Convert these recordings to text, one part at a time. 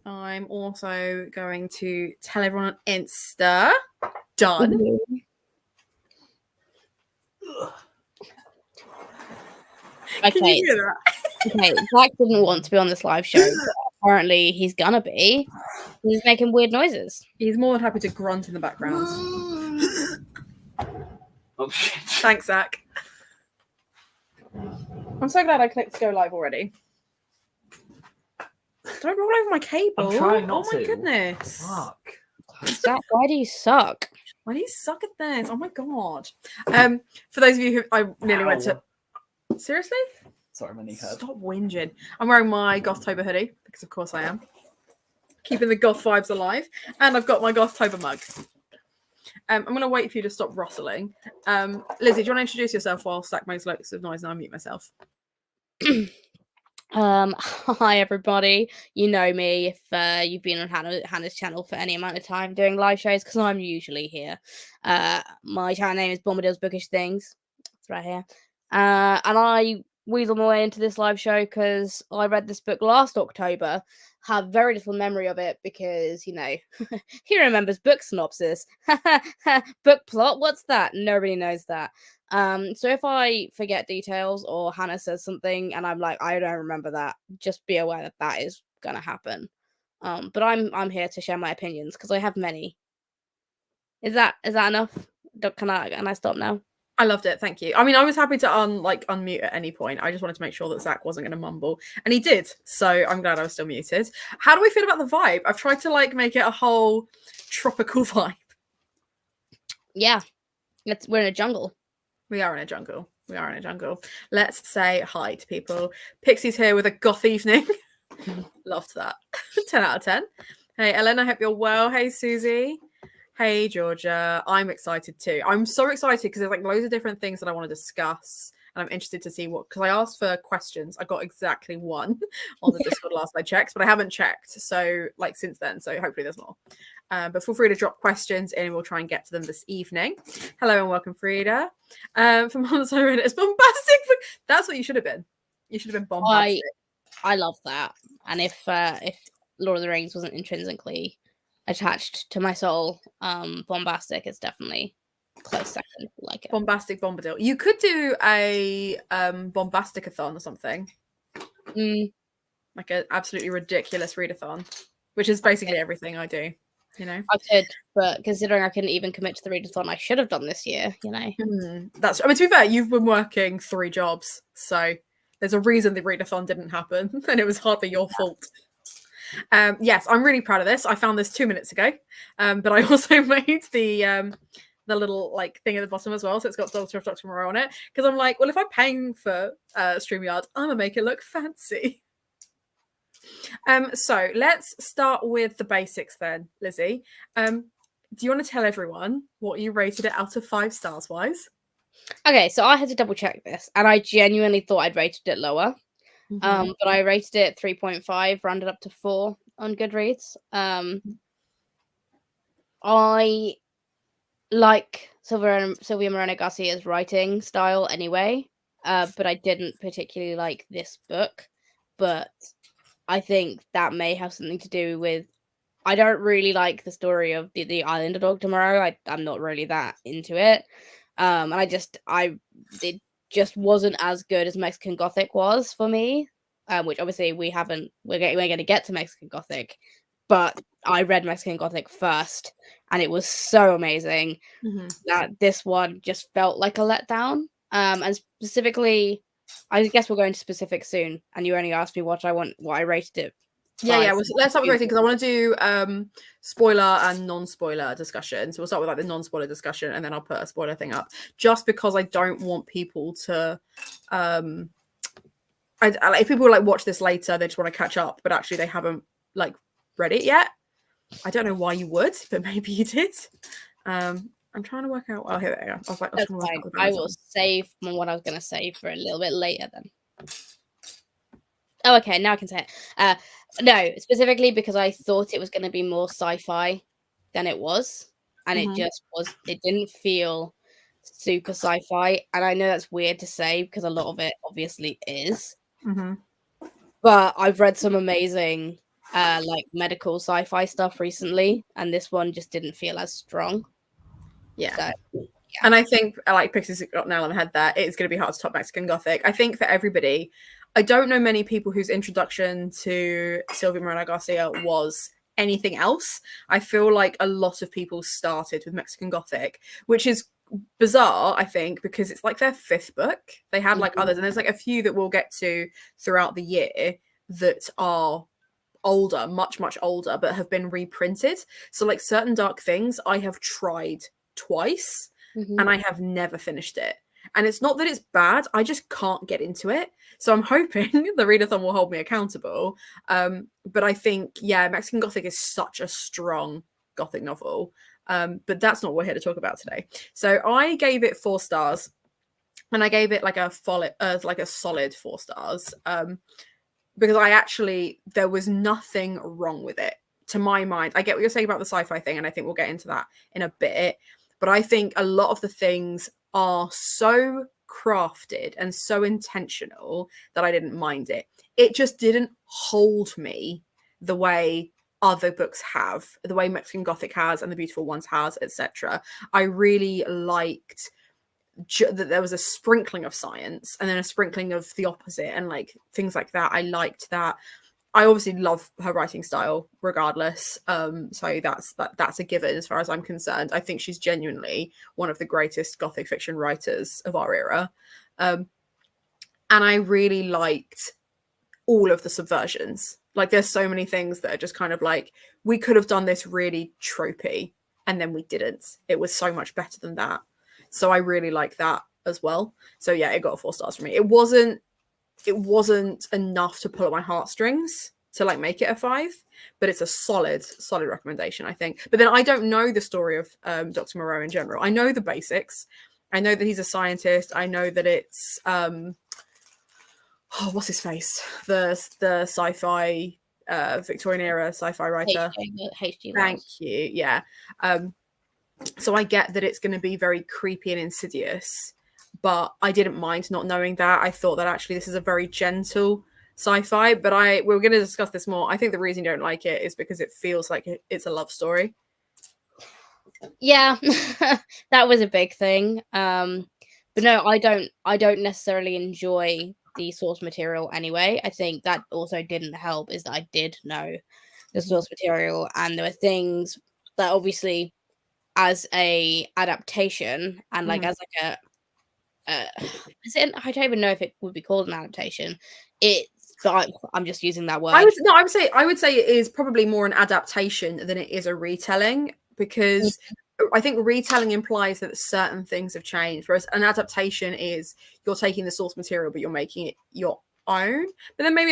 I'm also going to tell everyone on Insta. Done. Mm-hmm. Okay. Can you hear that? Okay, Zach didn't want to be on this live show, but apparently he's gonna be. He's making weird noises. He's more than happy to grunt in the background. Oh shit. Thanks, Zach. I'm so glad I clicked go live already. Don't roll over my cable. I'm trying not to. Oh my to. goodness. Fuck. Zach, why do you suck? Why do you suck at this? Oh my god. For those of you who I nearly went to. Seriously? Sorry, my knee hurt. Stop whinging. I'm wearing my Gothtober hoodie because of course I am. Keeping the goth vibes alive. And I've got my Gothtober mug. I'm going to wait for you to stop rustling. Lizzie, do you want to introduce yourself while Stack makes loads of noise and I mute myself? Hi everybody. You know me if you've been on Hannah's channel for any amount of time doing live shows, because I'm usually here. My channel name is Bombadil's Bookish Things. It's right here. And I weasel my way into this live show because I read this book last October. Have very little memory of it because, you know, he remembers book synopsis. Book plot, what's that? Nobody knows that. So if I forget details or Hannah says something and I'm like, I don't remember that, just be aware that that is gonna happen. But I'm here to share my opinions because I have many. Is that enough? Can I stop now? I loved it, thank you. I mean, I was happy to unmute at any point. I just wanted to make sure that Zach wasn't going to mumble, and he did. So I'm glad I was still muted. How do we feel about the vibe? I've tried to make it a whole tropical vibe. Yeah, we're in a jungle. We are in a jungle. We are in a jungle. Let's say hi to people. Pixie's here with a goth evening. Loved that. 10 out of 10. Hey, Ellen, I hope you're well. Hey, Susie. Hey, Georgia. I'm excited too. I'm so excited because there's loads of different things that I want to discuss. And I'm interested to see because I asked for questions. I got exactly one on the Discord last I checked, but I haven't checked. So since then, so hopefully there's more. But feel free to drop questions in and we'll try and get to them this evening. Hello and welcome, Frida. From Hans I read it. It's bombastic. That's what you should have been. You should have been bombastic. I love that. And if Lord of the Rings wasn't intrinsically attached to my soul, bombastic is definitely close second. Like it. Bombastic Bombadil. You could do a bombastic-a-thon or something. Like an absolutely ridiculous readathon, which is basically everything I do. You know, I could, but considering I couldn't even commit to the readathon I should have done this year, you know. That's. I mean, to be fair, you've been working 3 jobs, so there's a reason the readathon didn't happen, and it was hardly your fault. Yes, I'm really proud of this. I found this 2 minutes ago, but I also made the little thing at the bottom as well, so it's got Dr. Moreau on it, because I'm like, well, if I'm paying for StreamYard, I'm gonna make it look fancy. So let's start with the basics then, Lizzie. Do you want to tell everyone what you rated it out of 5 stars wise? Okay, so I had to double check this, and I genuinely thought I'd rated it lower. But I rated it 3.5, rounded up to 4 on Goodreads. I like Sylvia Moreno Garcia's writing style anyway, but I didn't particularly like this book. But I think that may have something to do with I don't really like the story of the Island of Dr. Moreau. I'm not really that into it. And it just wasn't as good as Mexican Gothic was for me. Which obviously we're going to get to Mexican Gothic, but I read Mexican Gothic first, and it was so amazing that this one just felt like a letdown. And specifically, I guess we'll go into specifics soon. And you only asked me what I rated it. Yeah. Well, let's start with rating because I want to do spoiler and non-spoiler discussion. So we'll start with the non-spoiler discussion, and then I'll put a spoiler thing up, just because I don't want people to. If people watch this later, they just want to catch up, but actually they haven't read it yet. I don't know why you would, but maybe you did. I'm trying to work out. Oh, here we go. I was like, that's fine. I will save what I was going to say for a little bit later then. Oh, okay. Now I can say it. No, specifically because I thought it was going to be more sci-fi than it was, and it just was. It didn't feel super sci-fi, and I know that's weird to say because a lot of it obviously is. But I've read some amazing like medical sci-fi stuff recently, and this one just didn't feel as strong. Yeah. So, And I think, like Pixie's got nail on the head there, it's going to be hard to top Mexican Gothic. I think for everybody, I don't know many people whose introduction to Sylvia Moreno Garcia was anything else. I feel like a lot of people started with Mexican Gothic, which is bizarre, I think, because it's like their 5th book. They had like others, and there's like a few that we'll get to throughout the year that are older, much older, but have been reprinted. So like Certain Dark Things I have tried twice and I have never finished it. And it's not that it's bad, I just can't get into it. So I'm hoping the readathon will hold me accountable. But I think, yeah, Mexican Gothic is such a strong Gothic novel. But that's not what we're here to talk about today. So I gave it 4 stars, and I gave it like a solid 4 stars. Because there was nothing wrong with it to my mind. I get what you're saying about the sci-fi thing, and I think we'll get into that in a bit. But I think a lot of the things are so crafted and so intentional that I didn't mind it. It just didn't hold me the way other books have, the way Mexican Gothic has and The Beautiful Ones has, etc. I really liked that there was a sprinkling of science and then a sprinkling of the opposite and like things like that. I liked that. I obviously love her writing style regardless. So that's a given as far as I'm concerned. I think she's genuinely one of the greatest Gothic fiction writers of our era. And I really liked all of the subversions. Like there's so many things that are just kind of like, we could have done this really tropey and then we didn't. It was so much better than that. So I really like that as well. So yeah, it got 4 stars from me. It wasn't enough to pull at my heartstrings to like make it a 5, but it's a solid recommendation, I think. But then I don't know the story of Dr. Moreau in general. I know the basics. I know that he's a scientist. I know that it's what's his face? The sci-fi Victorian era sci-fi writer. H.G. Thank you. Yeah. So I get that it's going to be very creepy and insidious, but I didn't mind not knowing that. I thought that actually this is a very gentle sci-fi, but we're going to discuss this more. I think the reason you don't like it is because it feels like it's a love story. Yeah, that was a big thing. But no, I don't necessarily enjoy the source material anyway. I think that also didn't help is that I did know the source material, and there were things that obviously as a adaptation and like as like I don't even know if it would be called an adaptation. But I'm just using that word. I would say it is probably more an adaptation than it is a retelling, because I think retelling implies that certain things have changed, whereas an adaptation is you're taking the source material but you're making it your own. But then maybe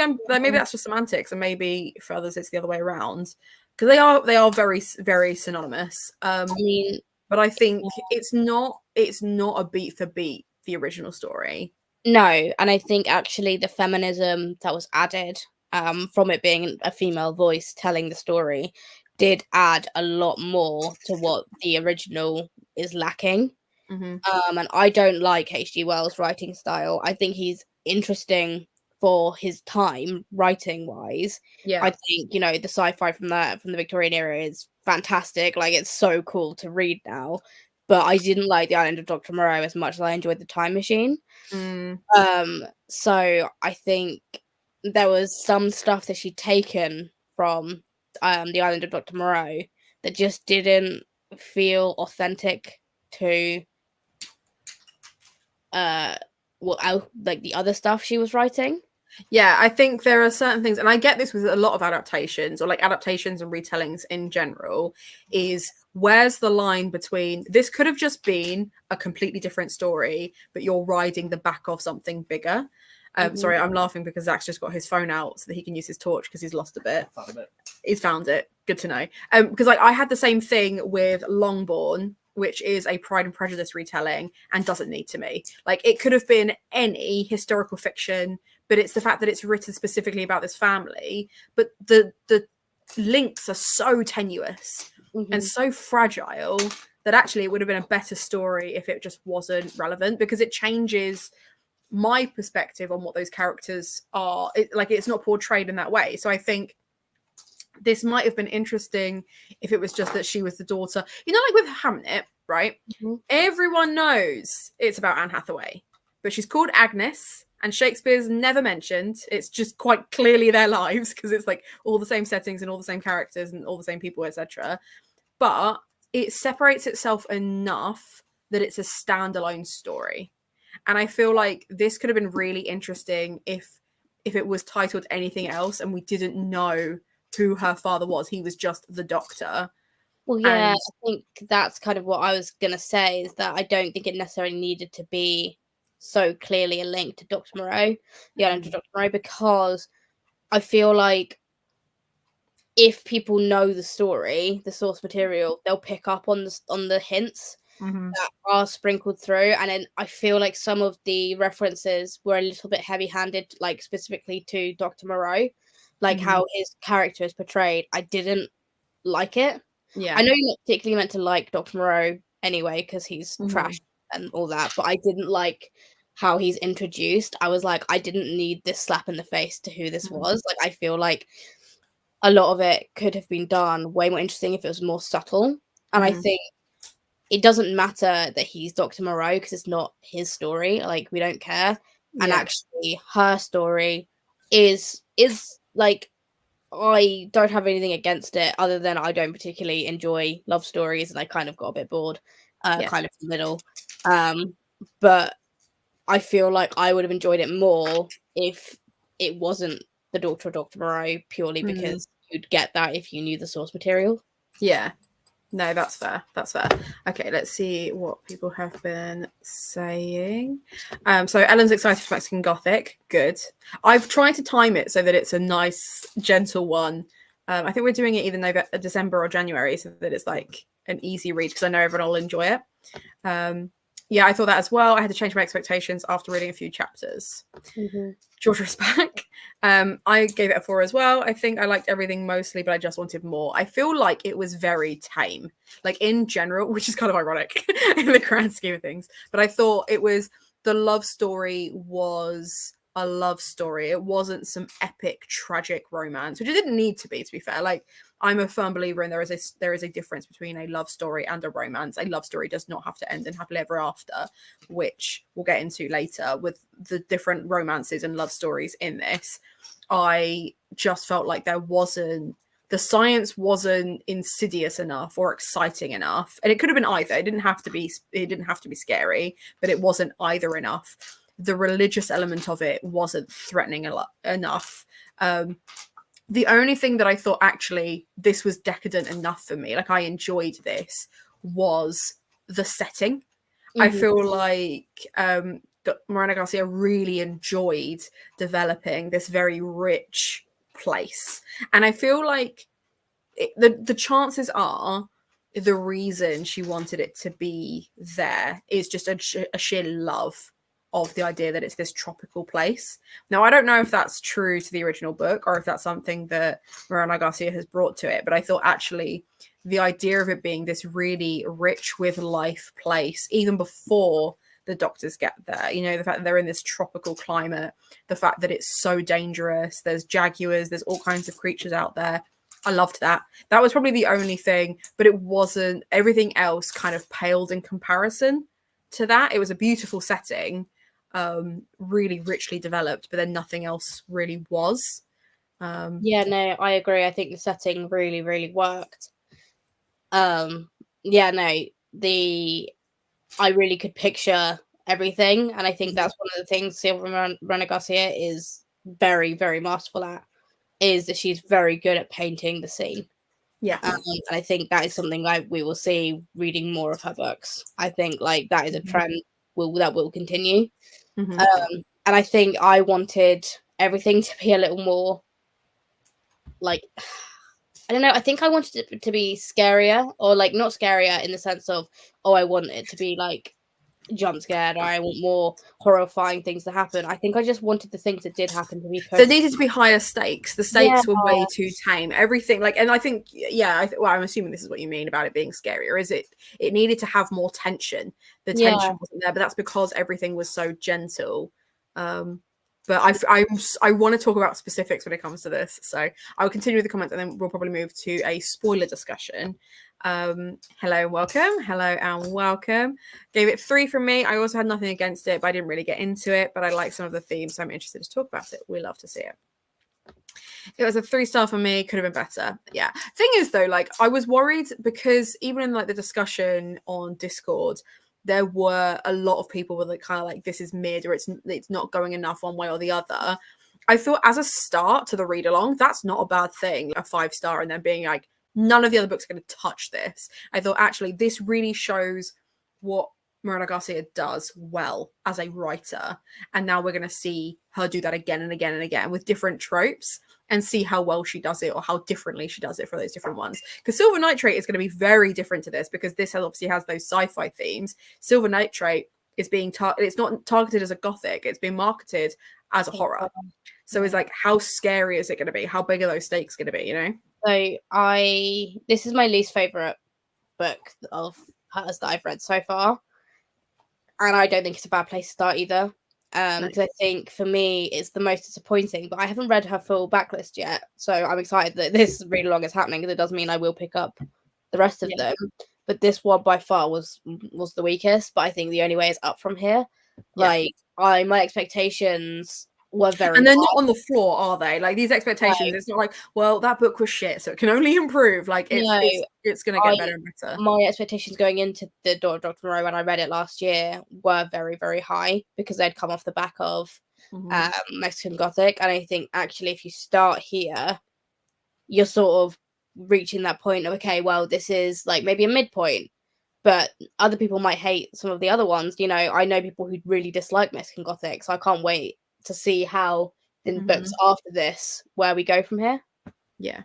that's just semantics, and maybe for others it's the other way around, because they are very very synonymous. I mean, but I think it's not a beat for beat the original story. No, and I think actually the feminism that was added from it being a female voice telling the story did add a lot more to what the original is lacking. And I don't like H.G. Wells' writing style. I think he's interesting for his time, writing wise. Yeah, I think the sci-fi from the Victorian era is fantastic. Like it's so cool to read now. But I didn't like The Island of Dr. Moreau as much as I enjoyed The Time Machine. So I think there was some stuff that she'd taken from The Island of Dr. Moreau that just didn't feel authentic to like the other stuff she was writing. Yeah, I think there are certain things, and I get this with a lot of adaptations, or like adaptations and retellings in general, is where's the line between this could have just been a completely different story, but you're riding the back of something bigger. Sorry, I'm laughing because Zach's just got his phone out so that he can use his torch because he's lost a bit. He's found it. Good to know. Because like I had the same thing with Longbourn, which is a Pride and Prejudice retelling and doesn't need to me. Like it could have been any historical fiction, but it's the fact that it's written specifically about this family. But the links are so tenuous and so fragile that actually it would have been a better story if it just wasn't relevant, because it changes my perspective on what those characters are. It's not portrayed in that way. So I think this might have been interesting if it was just that she was the daughter. You know, like with Hamnet, right? Mhm. Everyone knows it's about Anne Hathaway, but she's called Agnes, and Shakespeare's never mentioned. It's just quite clearly their lives because it's like all the same settings and all the same characters and all the same people, etc. But it separates itself enough that it's a standalone story. And I feel like this could have been really interesting if it was titled anything else and we didn't know who her father was. He was just the doctor. Well, yeah, And I think that's kind of what I was gonna say, is that I don't think it necessarily needed to be so clearly a link to Dr. Moreau, the island of Dr. Moreau, because I feel like if people know the story, the source material, they'll pick up on the hints that are sprinkled through. And then I feel like some of the references were a little bit heavy-handed, like specifically to Dr. Moreau, like how his character is portrayed. I didn't like it. yeah, I know you're not particularly meant to like Dr. Moreau anyway, because he's trash and all that, but I didn't like how he's introduced. I was like, I didn't need this slap in the face to who this was. Like, I feel like a lot of it could have been done way more interesting if it was more subtle. And I think it doesn't matter that he's Dr. Moreau because it's not his story. Like, we don't care. And Yeah. actually, her story is like, I don't have anything against it other than I don't particularly enjoy love stories and I kind of got a bit bored, kind of in the middle. But I feel like I would have enjoyed it more if it wasn't the daughter of Dr. Moreau, purely because you'd get that if you knew the source material. Yeah. No, that's fair. That's fair. Okay, let's see what people have been saying. So Ellen's excited for Mexican Gothic. Good. I've tried to time it so that it's a nice, gentle one. I think we're doing it either December or January so that it's like an easy read because I know everyone will enjoy it. Yeah, I thought that as well. I had to change my expectations after reading a few chapters. Georgia's back. I gave it a 4 as well. I think I liked everything mostly, but I just wanted more. I feel like it was very tame, like in general, which is kind of ironic in the grand scheme of things. But I thought the love story was a love story. It wasn't some epic, tragic romance, which it didn't need to be fair. Like, I'm a firm believer in there is a difference between a love story and a romance. A love story does not have to end in happily ever after, which we'll get into later with the different romances and love stories in this. I just felt like the science wasn't insidious enough or exciting enough. And it could have been either. It didn't have to be scary, but it wasn't either enough. The religious element of it wasn't threatening enough. The only thing that I thought actually this was decadent enough for me, like I enjoyed this, was the setting. I feel like Morena Garcia really enjoyed developing this very rich place. And I feel like the chances are the reason she wanted it to be there is just a sheer love of the idea that it's this tropical place. Now, I don't know if that's true to the original book or if that's something that Morena Garcia has brought to it, but I thought actually the idea of it being this really rich with life place, even before the doctors get there, you know, the fact that they're in this tropical climate, the fact that it's so dangerous, there's jaguars, there's all kinds of creatures out there. I loved that. That was probably the only thing, but it wasn't, everything else kind of paled in comparison to that. It was a beautiful setting, really richly developed, but then nothing else really was. Yeah, no, I agree. I think the setting really, really worked. Yeah, no, I really could picture everything, and I think that's one of the things Silvia Morena Garcia is very, very masterful at, is that she's very good at painting the scene. Yeah. And I think that is something we will see reading more of her books. I think like that is a trend that will continue. And I think I wanted everything to be a little more like, I don't know, I think I wanted it to be scarier, or like not scarier in the sense of, oh, I want it to be like jump scared, or I want more horrifying things to happen. I think I just wanted the things that did happen to be pushed. There needed to be higher stakes. The stakes were way too tame. Everything, like, and I think, yeah, well, I'm assuming this is what you mean about it being scarier. Is it needed to have more tension. The tension wasn't there, but that's because everything was so gentle. But I want to talk about specifics when it comes to this. So I will continue with the comments and then we'll probably move to a spoiler discussion. Hello and welcome. Hello and welcome. Gave it 3 from me. I also had nothing against it, but I didn't really get into it. But I like some of the themes, so I'm interested to talk about it. We love to see it. It was a 3-star for me. Could have been better. Yeah. Thing is, though, like I was worried because even in like the discussion on Discord, there were a lot of people with like kind of like this is mid or it's not going enough one way or the other. I thought as a start to the read along, that's not a bad thing. A 5-star and then being like none of the other books are going to touch this. I thought actually this really shows what Moreau Garcia does well as a writer, and now we're going to see her do that again and again and again with different tropes and see how well she does it or how differently she does it for those different ones. Because Silver Nitrate is going to be very different to this because this obviously has those sci-fi themes. Silver Nitrate is being it's not targeted as a gothic, it's being marketed as a horror. So it's like, how scary is it going to be? How big are those stakes going to be, you know? So this is my least favorite book of hers that I've read so far. And I don't think it's a bad place to start either. Because I think for me it's the most disappointing, but I haven't read her full backlist yet, so I'm excited that this read along is happening because it does mean I will pick up the rest of them. But this one by far was the weakest, but I think the only way is up from here. Like my expectations were very and they're high. not on the floor, are they? Like these expectations, it's not like, well, that book was shit, so it can only improve. Like it's gonna get better and better. My expectations going into the Dr. Moreau when I read it last year were very, very high because they'd come off the back of Mexican Gothic, and I think actually if you start here, you're sort of reaching that point of, okay, well, this is like maybe a midpoint, but other people might hate some of the other ones. You know, I know people who really dislike Mexican Gothic, so I can't wait to see how in books after this where we go from here. Yeah.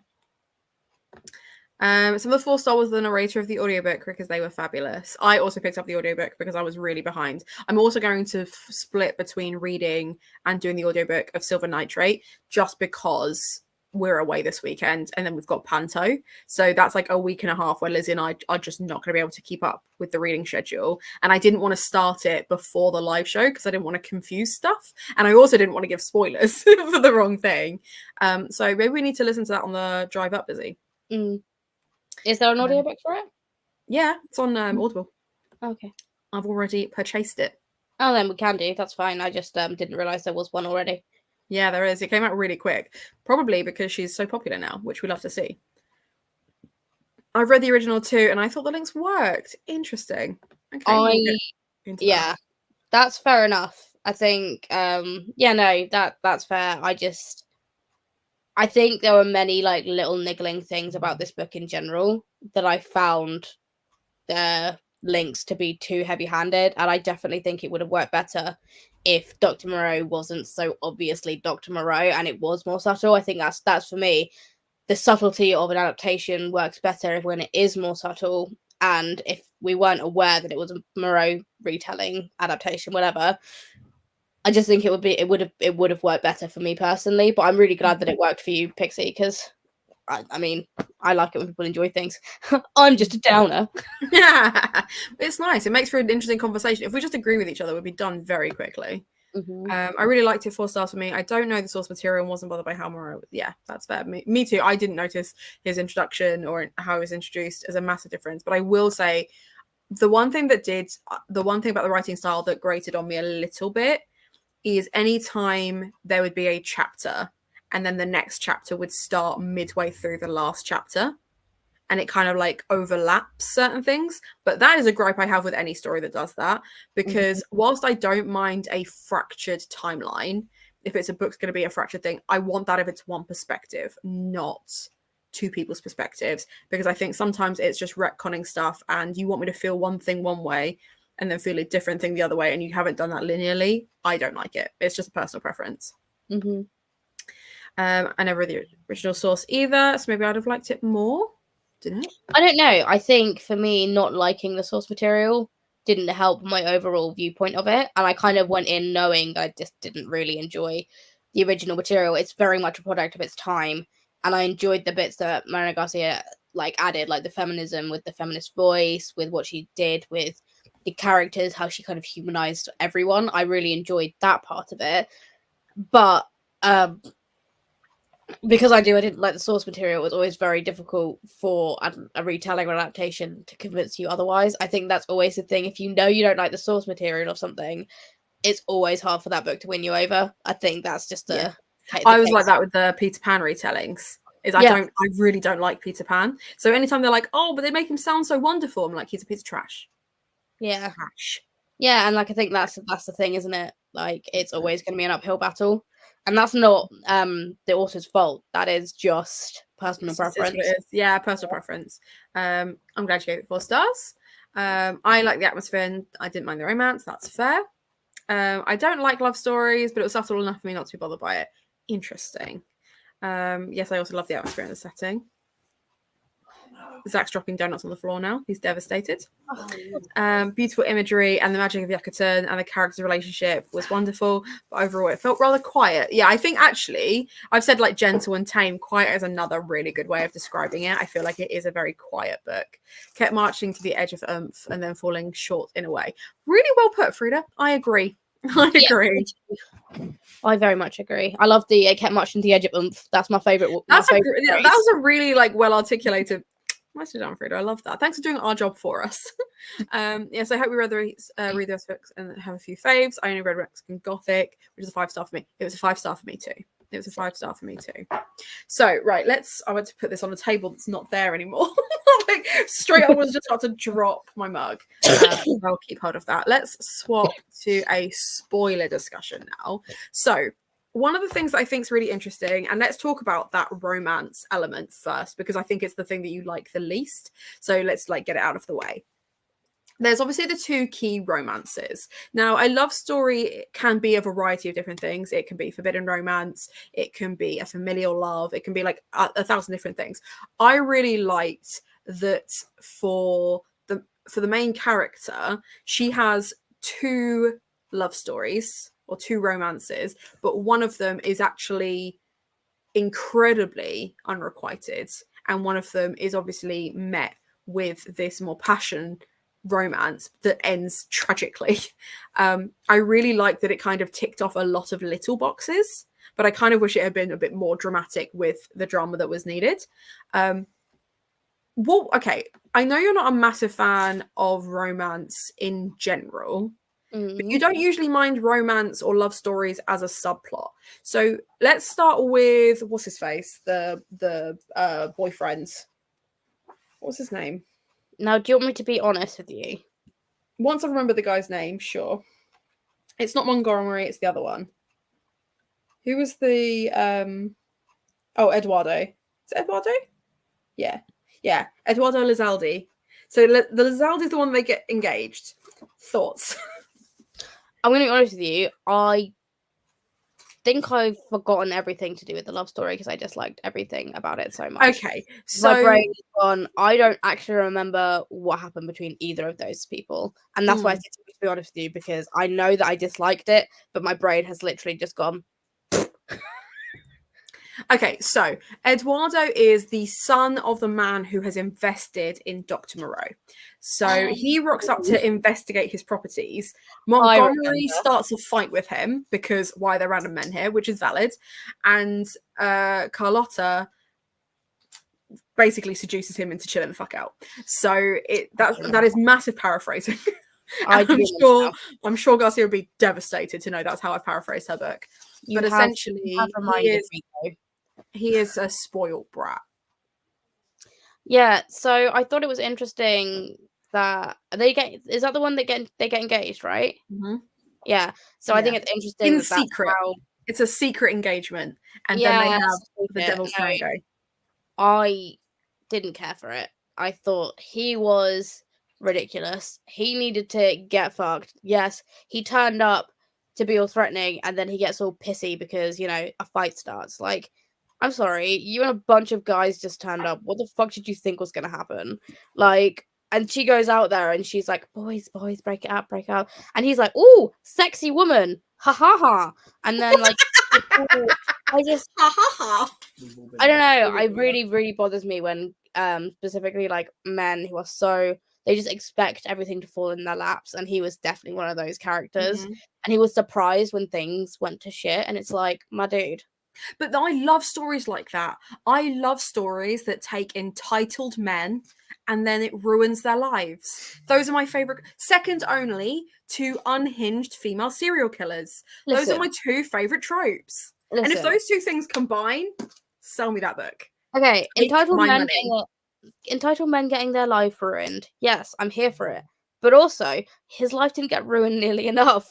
Some of the 4-star was the narrator of the audiobook because they were fabulous. I also picked up the audiobook because I was really behind. I'm also going to split between reading and doing the audiobook of Silver Nitrate just because we're away this weekend and then we've got Panto. So that's like a week and a half where Lizzie and I are just not going to be able to keep up with the reading schedule. And I didn't want to start it before the live show because I didn't want to confuse stuff. And I also didn't want to give spoilers for the wrong thing. So maybe we need to listen to that on the drive up, Lizzie. Is there an audiobook for it? Yeah, it's on Audible. Okay. I've already purchased it. Oh, then we can do. That's fine. I just didn't realise there was one already. Yeah, there is. It came out really quick. Probably because she's so popular now, which we love to see. I've read the original too, and I thought the links worked. Interesting. Okay. Yeah, that's fair enough. I think, that's fair. I think there were many like little niggling things about this book in general that I found the links to be too heavy-handed, and I definitely think it would have worked better if Dr. Moreau wasn't so obviously Dr. Moreau and it was more subtle. I think that's for me. The subtlety of an adaptation works better when it is more subtle, and if we weren't aware that it was a Moreau retelling adaptation, whatever. I just think it would have worked better for me personally, but I'm really glad that it worked for you, Pixie, because I mean, I like it when people enjoy things. I'm just a downer. Yeah, it's nice. It makes for an interesting conversation. If we just agree with each other, we'd be done very quickly. I really liked it. 4 stars for me. I don't know the source material and wasn't bothered by how Moreau. Yeah, that's fair. Me too. I didn't notice his introduction or how he was introduced as a massive difference. But I will say the one thing about the writing style that grated on me a little bit is anytime there would be a chapter and then the next chapter would start midway through the last chapter and it kind of like overlaps certain things. But that is a gripe I have with any story that does that, because whilst I don't mind a fractured timeline, if it's a book's going to be a fractured thing, I want that if it's one perspective, not 2 people's perspectives, because I think sometimes it's just retconning stuff and you want me to feel one thing one way and then feel a different thing the other way, and you haven't done that linearly. I don't like it. It's just a personal preference. I never read the original source either, so maybe I'd have liked it more. I don't know. I think for me, not liking the source material didn't help my overall viewpoint of it, and I kind of went in knowing I just didn't really enjoy the original material. It's very much a product of its time, and I enjoyed the bits that Moreau Garcia like added, like the feminism with the feminist voice, with what she did with the characters, how she kind of humanized everyone. I really enjoyed that part of it. but because I didn't like the source material, it was always very difficult for a retelling or adaptation to convince you otherwise. I think that's always the thing. If you know you don't like the source material or something, it's always hard for that book to win you over. I think that's just Yeah. the I was case. like that with the Peter Pan retellings. Yeah. I really don't like Peter Pan. So anytime they're like, oh, but they make him sound so wonderful, I'm like, he's a piece of trash. Yeah. Trash. Yeah, and like I think that's the thing, isn't it? Like it's always going to be an uphill battle, and that's not the author's fault. That is just personal preference. What it is. Yeah, personal preference. I'm glad you gave it 4 stars. I like the atmosphere and I didn't mind the romance. That's fair. I don't like love stories, but it was subtle enough for me not to be bothered by it. Interesting. Yes, I also love the atmosphere and the setting. Zach's dropping donuts on the floor now. He's devastated. Beautiful imagery and the magic of Yucatan and the characters' relationship was wonderful. But overall, it felt rather quiet. Yeah, I think actually, I've said like gentle and tame. Quiet is another really good way of describing it. I feel like it is a very quiet book. Kept marching to the edge of oomph and then falling short in a way. Really well put, Frida. I agree. I agree. I very much agree. I love the kept marching to the edge of oomph. That's my favorite. That was a really like well articulated. Nicely done, Frida. I love that. Thanks for doing our job for us. Yes, I hope we read those books and have a few faves. I only read Mexican Gothic, which is a 5-star for me. It was a 5-star for me too. It was a 5-star for me too. So, right, I want to put this on a table that's not there anymore. Like, straight up was just about to drop my mug. I'll keep hold of that. Let's swap to a spoiler discussion now. So, one of the things that I think is really interesting, and let's talk about that romance element first, because I think it's the thing that you like the least. So let's like get it out of the way. There's obviously the 2 key romances. Now, a love story can be a variety of different things. It can be forbidden romance. It can be a familial love. It can be like a 1,000 different things. I really liked that for the main character, she has 2 love stories or 2 romances, but one of them is actually incredibly unrequited, and one of them is obviously met with this more passion romance that ends tragically. I really like that it kind of ticked off a lot of little boxes, but I kind of wish it had been a bit more dramatic with the drama that was needed. Okay, I know you're not a massive fan of romance in general, but you don't usually mind romance or love stories as a subplot. So let's start with what's his face, the boyfriend. What's his name? Now, do you want me to be honest with you? Once I remember the guy's name, sure. It's not Montgomery, it's the other one. Who was the Eduardo? Is it Eduardo? Yeah. Eduardo Lizaldi. So the Lizaldi is the one they get engaged. Thoughts? I'm going to be honest with you. I think I've forgotten everything to do with the love story because I disliked everything about it so much. Okay, so my brain is gone. I don't actually remember what happened between either of those people, and that's why I think to be honest with you, because I know that I disliked it, but my brain has literally just gone. Okay, so Eduardo is the son of the man who has invested in Dr. Moreau. So he rocks up to investigate his properties. Montgomery starts a fight with him because why are there random men here, which is valid. And Carlotta basically seduces him into chilling the fuck out. So that is massive paraphrasing. I'm sure Garcia would be devastated to know that's how I paraphrased her book. But essentially, he is a spoiled brat. Yeah, so I thought it was interesting that is that the one that they get engaged, right? Mm-hmm. Yeah. So I think it's interesting in secret. It's a secret engagement, and then they have the Devil's Tango. I didn't care for it. I thought he was ridiculous. He needed to get fucked. Yes, he turned up to be all threatening, and then he gets all pissy because a fight starts. Like, I'm sorry, you and a bunch of guys just turned up. What the fuck did you think was gonna happen? Like, and she goes out there and she's like, boys, break it up. And he's like, ooh, sexy woman, ha ha ha. And then like, I just, ha ha ha. I don't know. It really, really bothers me when specifically like men who are they just expect everything to fall in their laps, and he was definitely one of those characters. Mhm. And he was surprised when things went to shit, and it's like, my dude. But I love stories like that. I love stories that take entitled men and then it ruins their lives. Those are my favorite, second only to unhinged female serial killers. Those are Listen, my two favorite tropes. And if listen. those two things combine, sell me that book. Okay, Take entitled my men money. entitled men getting their life ruined. Yes, I'm here for it. But also, his life didn't get ruined nearly enough.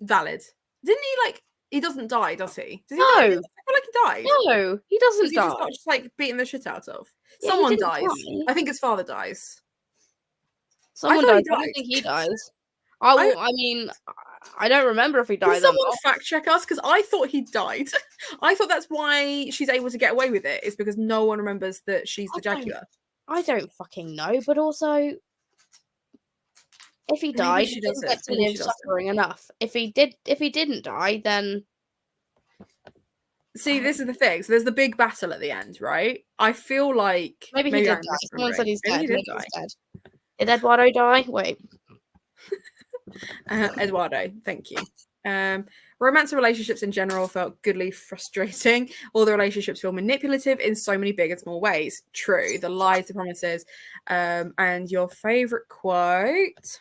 Valid. Didn't he he doesn't die, does he? Does he No. die? I feel like he died. No, he Was doesn't he die. just not just like beating the shit out of? Yeah, he Someone didn't dies. die. I think his father dies. Someone thought he dies. I don't died. think he dies. I mean, I don't remember if he Can dies or someone not. fact check us? Because I thought he died. I thought that's why she's able to get away with it. Is because no one remembers that she's the Jaguar. I don't fucking know, but also, if he Maybe died, she he didn't doesn't. get to Maybe live she doesn't. suffering enough. If he didn't die, then See, this is the thing. So there's the big battle at the end, right? I feel like maybe he did I'm die. Someone said misremembering. he's Maybe dead. he did Maybe die. he's dead. Did Eduardo die? Wait. Eduardo, thank you. Romance and relationships in general felt goodly frustrating. All the relationships feel manipulative in so many big and small ways. True. The lies, the promises. And your favorite quote.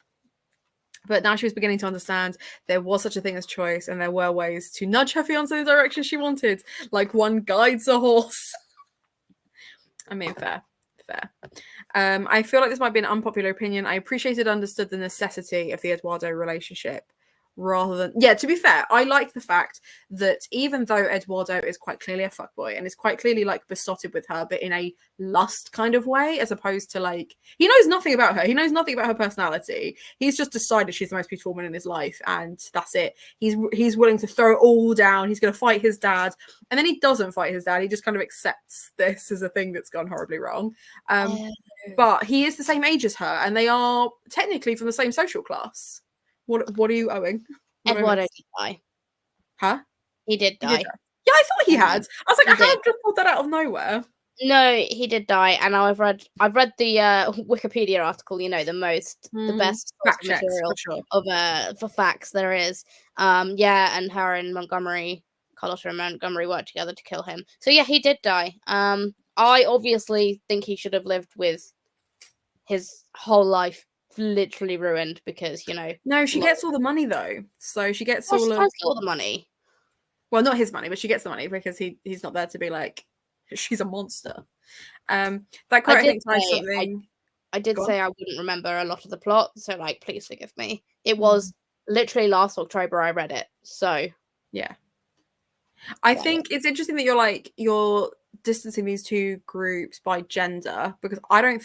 But now she was beginning to understand there was such a thing as choice, and there were ways to nudge her fiance in the direction she wanted, like one guides a horse. I mean, fair. I feel like this might be an unpopular opinion. I appreciated, understood the necessity of the Eduardo relationship rather than, yeah, to be fair, I liked the fact that even though Eduardo is quite clearly a fuckboy and is quite clearly like besotted with her, but in a lust kind of way, as opposed to like, he knows nothing about her. He knows nothing about her personality. He's just decided she's the most beautiful woman in his life, and that's it. He's willing to throw it all down. He's going to fight his dad, and then he doesn't fight his dad. He just kind of accepts this as a thing that's gone horribly wrong. But he is the same age as her, and they are technically from the same social class. What are you owing? Eduardo did die. Huh? He did die. Yeah, I thought he had. I was like, He I have did. just pulled that out of nowhere. No, he did die, and I've read the Wikipedia article. You know, the best source Fact of checks, material for sure. of for facts there is. Yeah, and her and Carlotta and Montgomery worked together to kill him. So yeah, he did die. I obviously think he should have lived with his whole life literally ruined because, you know. No, she gets all the money though. So she gets Well, she all does get all the money. Well, not his money, but she gets the money because he's not there to be like, she's a monster. That quote I think ties something. I did say I wouldn't remember a lot of the plot, so like, please forgive me. It was literally last October I read it, so yeah. I think it's interesting that you're distancing these two groups by gender, because I don't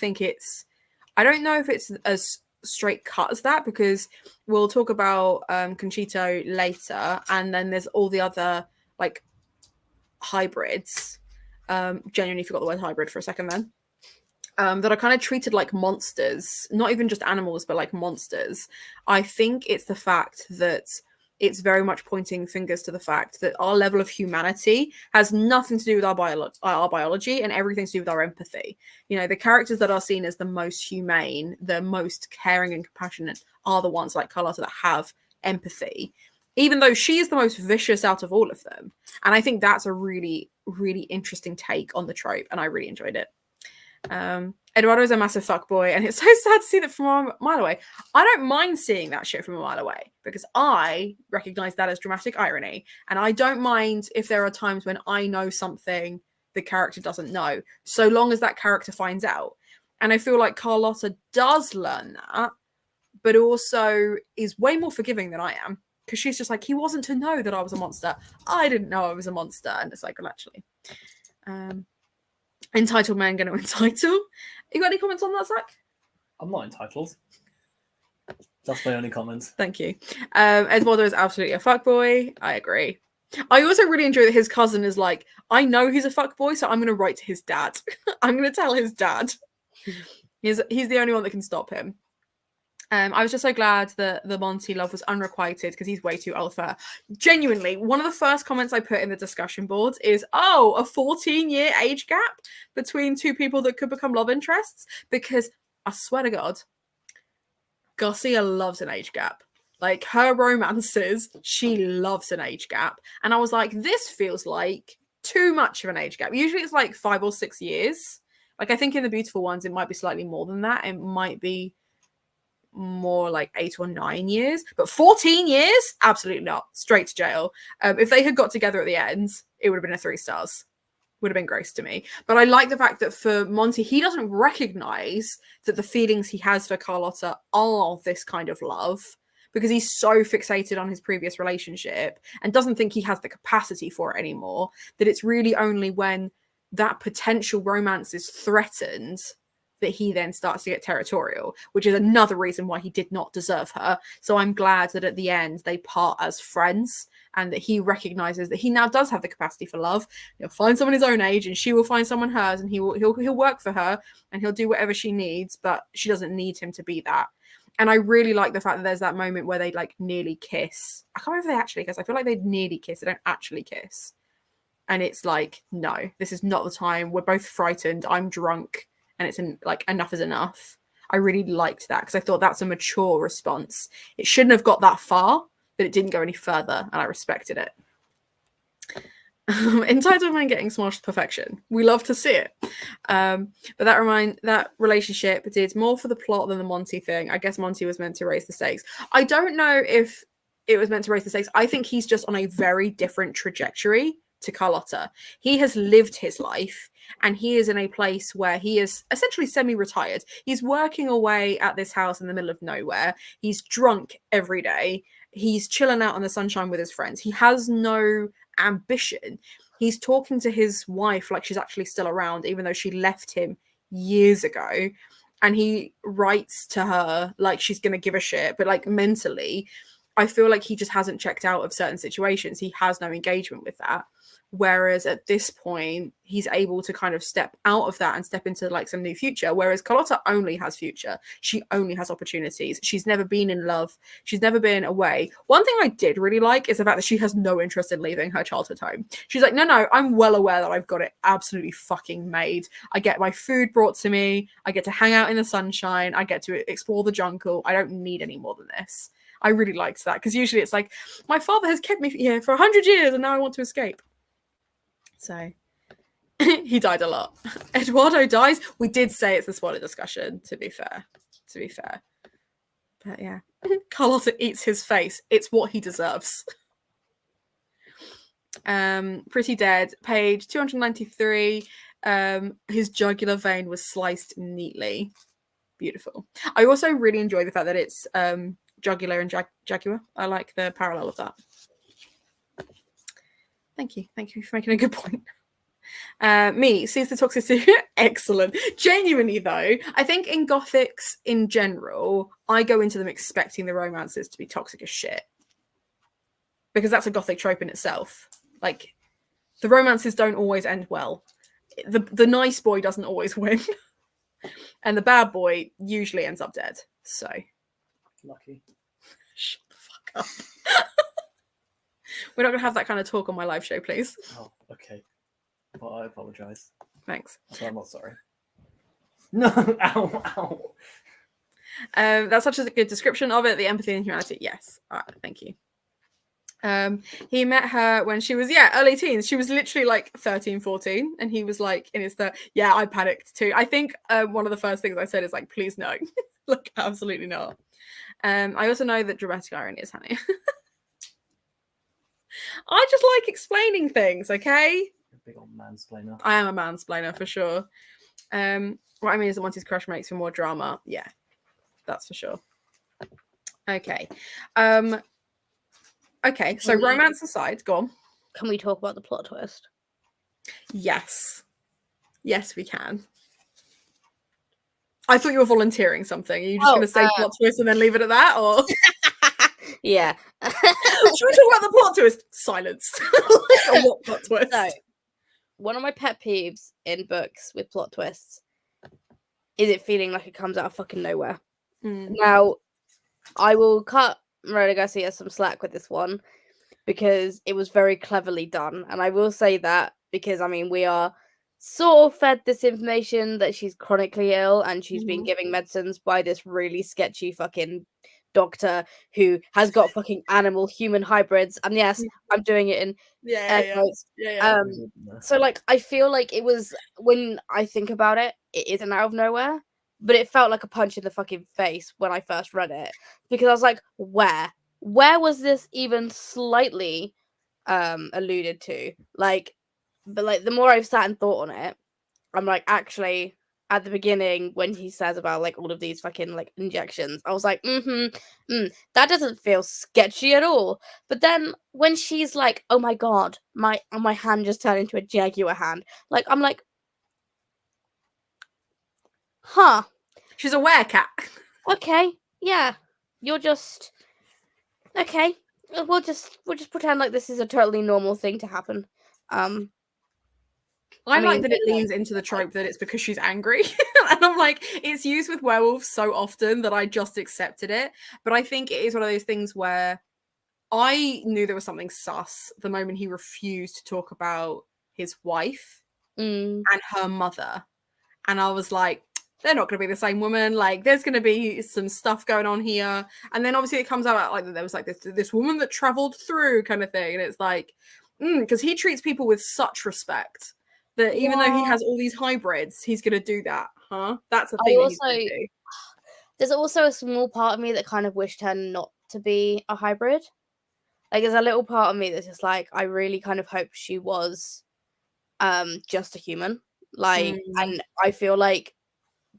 know if it's as straight cut as that, because we'll talk about Conchito later, and then there's all the other like hybrids. Genuinely forgot the word hybrid for a second then. That are kind of treated like monsters, not even just animals, but like monsters. I think it's the fact that it's very much pointing fingers to the fact that our level of humanity has nothing to do with our biology and everything to do with our empathy. You know, the characters that are seen as the most humane, the most caring and compassionate are the ones like Carlotta that have empathy, even though she is the most vicious out of all of them. And I think that's a really, really interesting take on the trope, and I really enjoyed it. Eduardo is a massive fuckboy, and it's so sad to see that from a mile away. I don't mind seeing that shit from a mile away because I recognize that as dramatic irony, and I don't mind if there are times when I know something the character doesn't know, so long as that character finds out. And I feel like Carlotta does learn that, but also is way more forgiving than I am, because she's just like, he wasn't to know that I was a monster. I didn't know I was a monster. And it's like, well, actually. Entitled man going to entitle. You got any comments on that, Zach? I'm not entitled. That's my only comment. Thank you. Eduardo is absolutely a fuckboy. I agree. I also really enjoy that his cousin is like, I know he's a fuckboy, so I'm going to write to his dad. I'm going to tell his dad. He's the only one that can stop him. I was just so glad that the Monty love was unrequited because he's way too alpha. Genuinely, one of the first comments I put in the discussion boards is, oh, a 14-year age gap between two people that could become love interests? Because I swear to God, Garcia loves an age gap. Like her romances, she loves an age gap. And I was like, this feels like too much of an age gap. Usually it's like 5 or 6 years. Like I think in the beautiful ones, it might be slightly more than that. It might be more like 8 or 9 years, but 14 years? Absolutely not. Straight to jail. If they had got together at the end, it would have been a 3 stars. Would have been gross to me. But I like the fact that for Monty, he doesn't recognize that the feelings he has for Carlotta are this kind of love, because he's so fixated on his previous relationship and doesn't think he has the capacity for it anymore, that it's really only when that potential romance is threatened that he then starts to get territorial, which is another reason why he did not deserve her. So I'm glad that at the end they part as friends, and that he recognizes that he now does have the capacity for love. He'll find someone his own age and she will find someone hers, and he'll work for her and he'll do whatever she needs, but she doesn't need him to be that. And I really like the fact that there's that moment where they like nearly kiss. I can't remember if they actually kiss. I feel like they nearly kiss. They don't actually kiss. And it's like, no, this is not the time. We're both frightened. I'm drunk. And it's like, enough is enough. I really liked that because I thought that's a mature response. It shouldn't have got that far, but it didn't go any further. And I respected it. Entitled Man getting smashed perfection. We love to see it. But that relationship did more for the plot than the Monty thing. I guess Monty was meant to raise the stakes. I don't know if it was meant to raise the stakes. I think he's just on a very different trajectory to Carlotta. He has lived his life and he is in a place where he is essentially semi-retired. He's working away at this house in the middle of nowhere. He's drunk every day. He's chilling out in the sunshine with his friends. He has no ambition. He's talking to his wife like she's actually still around, even though she left him years ago. And he writes to her like she's going to give a shit, but like mentally, I feel like he just hasn't checked out of certain situations. He has no engagement with that. Whereas at this point, he's able to kind of step out of that and step into like some new future. Whereas Carlotta only has future. She only has opportunities. She's never been in love. She's never been away. One thing I did really like is the fact that she has no interest in leaving her childhood home. She's like, no, I'm well aware that I've got it absolutely fucking made. I get my food brought to me. I get to hang out in the sunshine. I get to explore the jungle. I don't need any more than this. I really liked that because usually it's like, my father has kept me here for 100 years and now I want to escape. So he died a lot. Eduardo dies. We did say it's a spoiler discussion, to be fair. But yeah. Carlotta eats his face. It's what he deserves. Pretty Dead, page 293. His jugular vein was sliced neatly. Beautiful. I also really enjoy the fact that it's jugular and jaguar. I like the parallel of that. Thank you for making a good point. Me sees the toxicity. Excellent. Genuinely though, I think in Gothics in general, I go into them expecting the romances to be toxic as shit, because that's a Gothic trope in itself. Like, the romances don't always end well. The nice boy doesn't always win, and the bad boy usually ends up dead. So Lucky. Shut the fuck up. We're not going to have that kind of talk on my live show, please. Oh, okay. Well, I apologise. Thanks. I'm not sorry. No, ow. That's such a good description of it. The empathy and humanity. Yes. All right. Thank you. He met her when she was, early teens. She was literally like 13, 14. And he was like in his third. Yeah, I panicked too. I think one of the first things I said is like, please no. Like, absolutely not. I also know that dramatic irony is honey. I just like explaining things, okay? You're a big old mansplainer. I am a mansplainer for sure. What I mean is that once his crush makes for more drama, yeah, that's for sure. Okay. Okay, so romance aside, go on. Can we talk about the plot twist? Yes. Yes, we can. I thought you were volunteering something. Are you just going to say plot twist and then leave it at that, or? Yeah. Should we talk about the plot twist? Silence. Like, what plot twist? So, one of my pet peeves in books with plot twists is it feeling like it comes out of fucking nowhere. Now, I will cut Moreau Garcia some slack with this one because it was very cleverly done. And I will say that because, I mean, we are sort of fed this information that she's chronically ill and she's been Mhm. giving medicines by this really sketchy fucking doctor who has got fucking animal human hybrids. And yes, I'm doing it in air quotes. So like I feel like it was, when I think about it, it isn't out of nowhere, but it felt like a punch in the fucking face when I first read it, because I was like, where was this even slightly alluded to? Like, but like the more I've sat and thought on it, I'm like, actually, at the beginning when he says about like all of these fucking like injections, I was like, that doesn't feel sketchy at all. But then when she's like, oh my god, my hand just turned into a jaguar hand, like I'm like, huh, She's a werecat. okay, yeah, you're just okay. We'll just pretend like this is a totally normal thing to happen. I like mean, that it leans into the trope that it's because she's angry. And I'm like, it's used with werewolves so often that I just accepted it. But I think it is one of those things where I knew there was something sus the moment he refused to talk about his wife and her mother. And I was like, they're not going to be the same woman. Like, there's going to be some stuff going on here. And then obviously it comes out like there was like this woman that traveled through kind of thing. And it's like, because he treats people with such respect that even though he has all these hybrids, he's going to do that. Huh? That's the thing that he's going to do. There's also a small part of me that kind of wished her not to be a hybrid. Like, there's a little part of me that's just like, I really kind of hope she was just a human. Like, and I feel like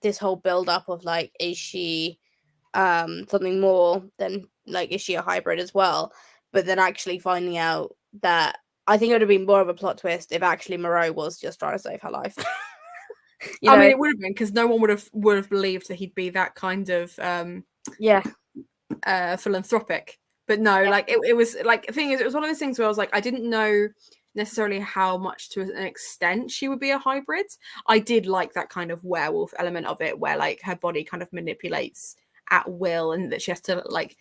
this whole build up of like, is she something more than like, is she a hybrid as well? But then actually finding out that, I think it would have been more of a plot twist if actually Moreau was just trying to save her life. I mean, it would have been, because no one would have believed that he'd be that kind of philanthropic. But no, like it was like, the thing is, it was one of those things where I was like, I didn't know necessarily how much to an extent she would be a hybrid. I did like that kind of werewolf element of it, where like her body kind of manipulates at will, and that she has to like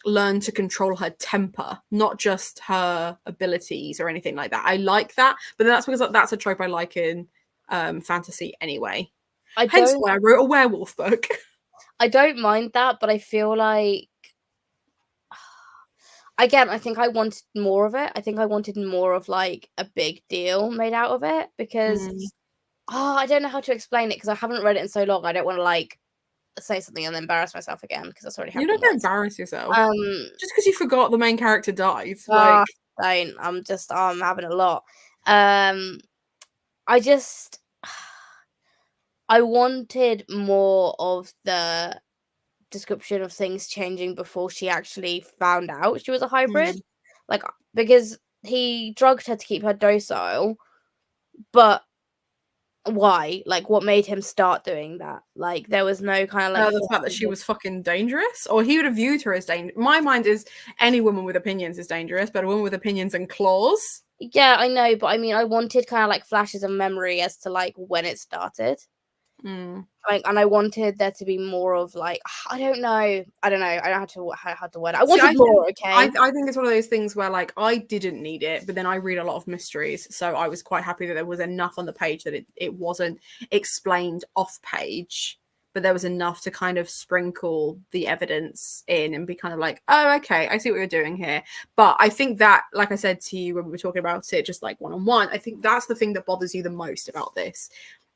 learn to control her temper, not just her abilities or anything like that. I like that, but that's because that's a trope I like in fantasy anyway. Hence why I wrote a werewolf book. I don't mind that, but I feel like, again, I think I wanted more of it. I think I wanted more of like a big deal made out of it, because I don't know how to explain it, because I haven't read it in so long. I don't want to like say something and then embarrass myself again, because that's already happened. You don't get to embarrass yourself. Just because you forgot the main character died. Like, I'm having a lot. I wanted more of the description of things changing before she actually found out she was a hybrid. Like, because he drugged her to keep her docile, but why? Like, what made him start doing that? Like, there was no kind of like the fact that she was fucking dangerous, or he would have viewed her as dangerous. My mind is any woman with opinions is dangerous, but a woman with opinions and claws. Yeah, I know, but I mean, I wanted kind of like flashes of memory as to like when it started. Like, and I wanted there to be more of like, I don't know. I don't know how to word it. I wanted more. Okay, I think it's one of those things where like I didn't need it, but then I read a lot of mysteries, so I was quite happy that there was enough on the page that it wasn't explained off page, but there was enough to kind of sprinkle the evidence in and be kind of like, oh, okay, I see what you're doing here. But I think that, like I said to you when we were talking about it, just like one-on-one, I think that's the thing that bothers you the most about this,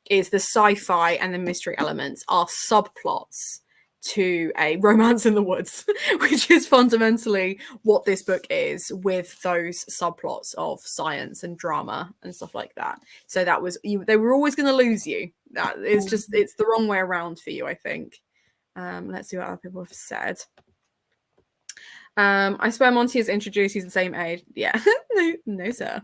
is the sci-fi and the mystery elements are subplots to a romance in the woods, which is fundamentally what this book is, with those subplots of science and drama and stuff like that. So that was they were always going to lose you. That is just, it's the wrong way around for you, I think. Let's see what other people have said. I swear Monty is introduced, he's the same age. Yeah. no, sir.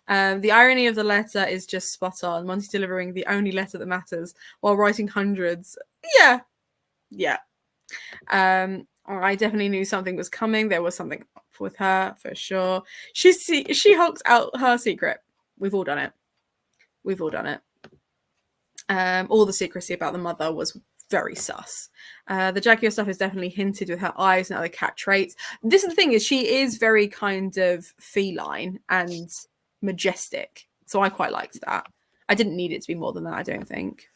The irony of the letter is just spot on. Monty delivering the only letter that matters while writing hundreds. Yeah. I definitely knew something was coming. There was something up with her for sure. She hulks out her secret. We've all done it. All the secrecy about the mother was very sus. The Jaguar stuff is definitely hinted with her eyes and other cat traits. This is the thing, is she is very kind of feline and majestic, so I quite liked that. I didn't need it to be more than that, I don't think.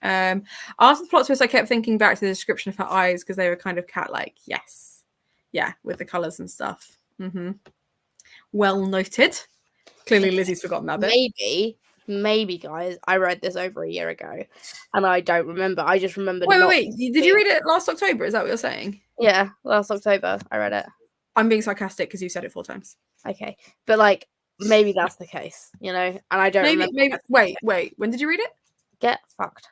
After the plot twist, I kept thinking back to the description of her eyes because they were kind of cat-like. Yes. Yeah, with the colours and stuff. Well noted. Clearly Lizzie's forgotten that bit. Maybe, guys, I read this over a year ago and I don't remember. I just remember Wait. Did you read it last October? Is that what you're saying? Yeah, last October I read it. I'm being sarcastic because you said it 4 times. Okay. But like maybe that's the case, you know? And I don't remember. Maybe wait. When did you read it? Get fucked.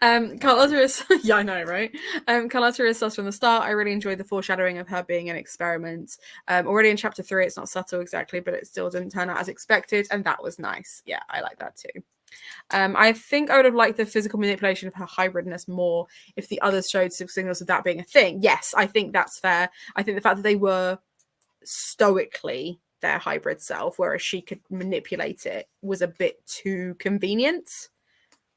Carlotta is yeah, I know, right? Carlotta is sus from the start. I really enjoyed the foreshadowing of her being an experiment. Already in chapter 3, it's not subtle exactly, but it still didn't turn out as expected, and that was nice. Yeah, I like that too. I think I would have liked the physical manipulation of her hybridness more if the others showed signals of that being a thing. Yes, I think that's fair. I think the fact that they were stoically their hybrid self, whereas she could manipulate it, was a bit too convenient.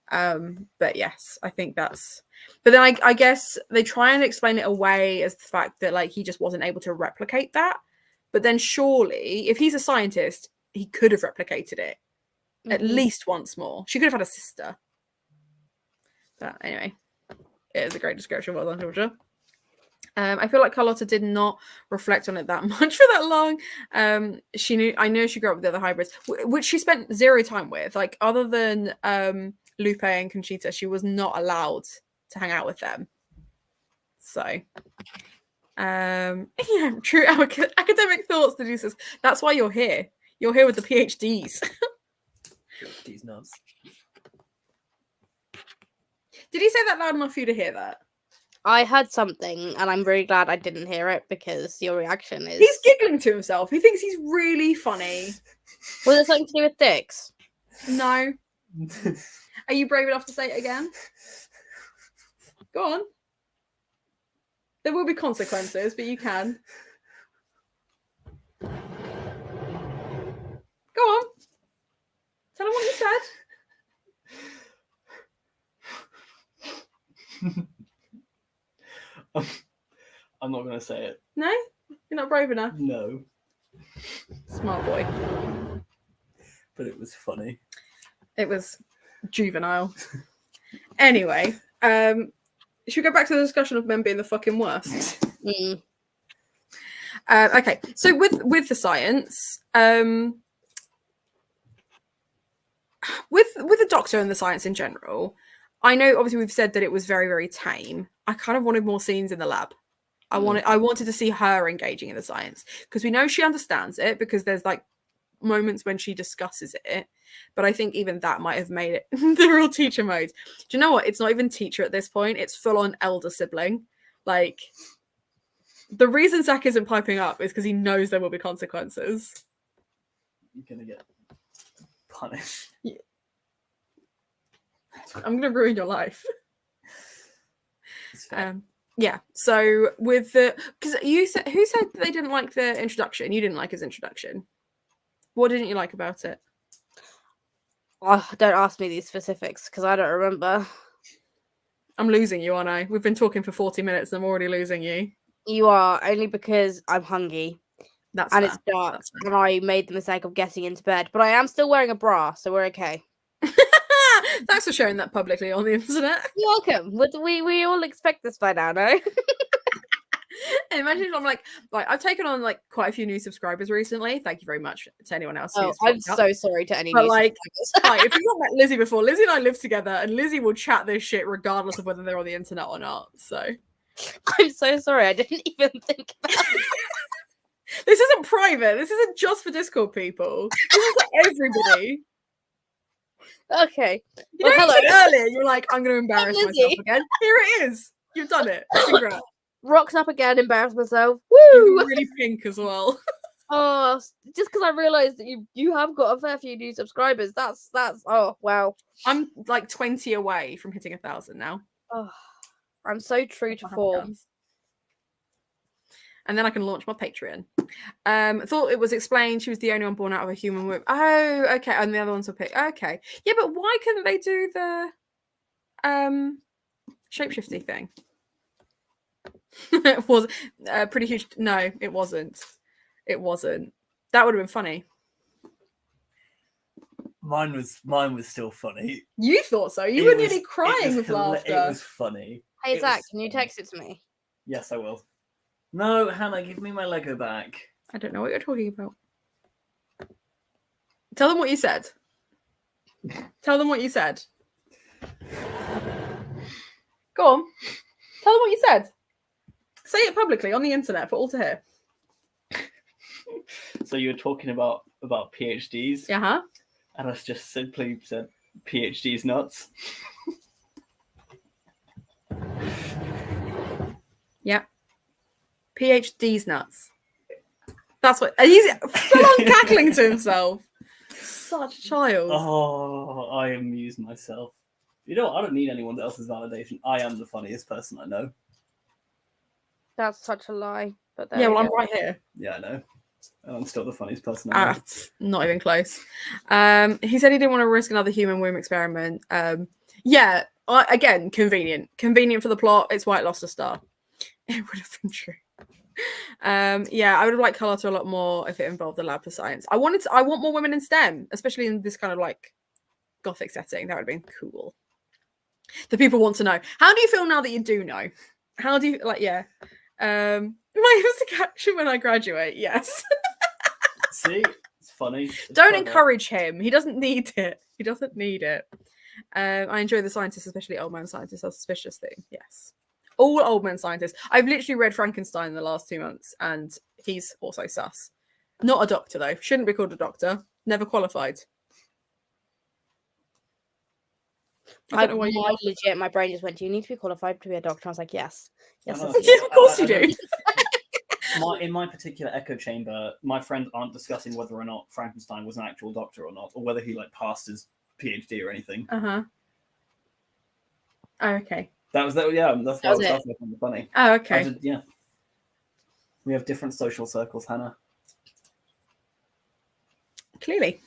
But yes, I think that's. But then I guess they try and explain it away as the fact that like he just wasn't able to replicate that. But then surely, if he's a scientist, he could have replicated it at least once more. She could have had a sister. But anyway, it is a great description. Well done, Georgia. I feel like Carlotta did not reflect on it that much for that long. I know she grew up with the other hybrids, which she spent 0 time with. Like other than Lupe and Conchita, she was not allowed to hang out with them. So, yeah, true academic thoughts. The Jesus. That's why you're here. You're here with the PhDs. PhDs nuts. Did he say that loud enough for you to hear that? I heard something, and I'm really glad I didn't hear it because your reaction is. He's giggling to himself. He thinks he's really funny. Was it something to do with dicks? No. Are you brave enough to say it again? Go on. There will be consequences, but you can. Go on. Tell him what you said. I'm not going to say it. No? You're not brave enough? No. Smart boy. But it was funny. It was juvenile. Anyway, should we go back to the discussion of men being the fucking worst? Okay, so with the science, with the Doctor and the science in general, I know obviously we've said that it was very, very tame. I kind of wanted more scenes in the lab. I wanted to see her engaging in the science because we know she understands it because there's like moments when she discusses it, but I think even that might have made it the real teacher mode. Do you know what? It's not even teacher at this point. It's full on elder sibling. Like the reason Zach isn't piping up is because he knows there will be consequences. You're going to get punished. Yeah. I'm going to ruin your life. Yeah, so with the because you said who said they didn't like the introduction? You didn't like his introduction. What didn't you like about it? Oh, don't ask me these specifics because I don't remember. I'm losing you, aren't I? We've been talking for 40 minutes and I'm already losing you. You are, only because I'm hungry. That's and fair. It's dark and I made the mistake of getting into bed, but I am still wearing a bra, so we're okay. Thanks for sharing that publicly on the internet. You're welcome. We all expect this by now, no? And imagine I'm like I've taken on like quite a few new subscribers recently. Thank you very much to anyone else. Oh, I'm so sorry to any but new like, subscribers. if you've not met Lizzie before, Lizzie and I live together, and Lizzie will chat this shit regardless of whether they're on the internet or not. So I'm so sorry. I didn't even think about it. This isn't private. This isn't just for Discord people. This is for everybody. Okay. You know, hello. you said earlier, you were like, I'm going to embarrass myself again. Here it is. You've done it. Congrats. Rocks up again, embarrass myself. You're Woo! really pink as well. Oh, just because I realised that you have got a fair few new subscribers. That's oh wow. I'm like 20 away from hitting 1,000 now. Oh, I'm so true to form. And then I can launch my Patreon. Thought it was explained she was the only one born out of a human womb. Oh, okay. And the other ones were picked. Okay. Yeah, but why couldn't they do the shapeshifty thing? It was pretty huge. No, it wasn't. It wasn't. That would have been funny. Mine was still funny. You thought so? You It were was- nearly crying with laughter. It was funny. Hey, It Zach, was can you funny. text it to me? Yes, I will. No, Hannah, give me my Lego back. I don't know what you're talking about. Tell them what you said. Tell them what you said. Go on. Tell them what you said. Say it publicly on the internet for all to hear. So you were talking about PhDs, Uh-huh. and I just simply said PhDs nuts. Yeah. PhD's nuts. That's what he's full on cackling to himself. Such a child. Oh, I amuse myself. You know, I don't need anyone else's validation. I am the funniest person I know. That's such a lie. But there Yeah, we well, I'm go. right here. Yeah, I know. I'm still the funniest person I know. Not even close. He said he didn't want to risk another human womb experiment. Yeah, again, convenient. Convenient for the plot. It's why it lost a star. It would have been true. Yeah, I would have liked Carlotta a lot more if it involved the lab for science. I want more women in STEM, especially in this kind of like Gothic setting. That would have been cool. The people want to know. How do you feel now that you do know? How do you like? Yeah. My was the caption when I graduate. Yes. See, it's funny. It's Don't clever. encourage him. He doesn't need it. He doesn't need it. I enjoy the scientists, especially old man scientists. Are suspicious thing. Yes. All old man scientists. I've literally read Frankenstein in the last 2 months, and he's also sus. Not a doctor though. Shouldn't be called a doctor. Never qualified. I don't know why you. Legit, my brain just went, "Do you need to be qualified to be a doctor?" I was like, "Yes, yes." I know. yes, Yeah, of course you do. In my particular echo chamber, my friends aren't discussing whether or not Frankenstein was an actual doctor or not, or whether he like passed his PhD or anything. Uh-huh. Oh, okay. That's why I was laughing funny. Oh, okay. Yeah. We have different social circles, Hannah. Clearly.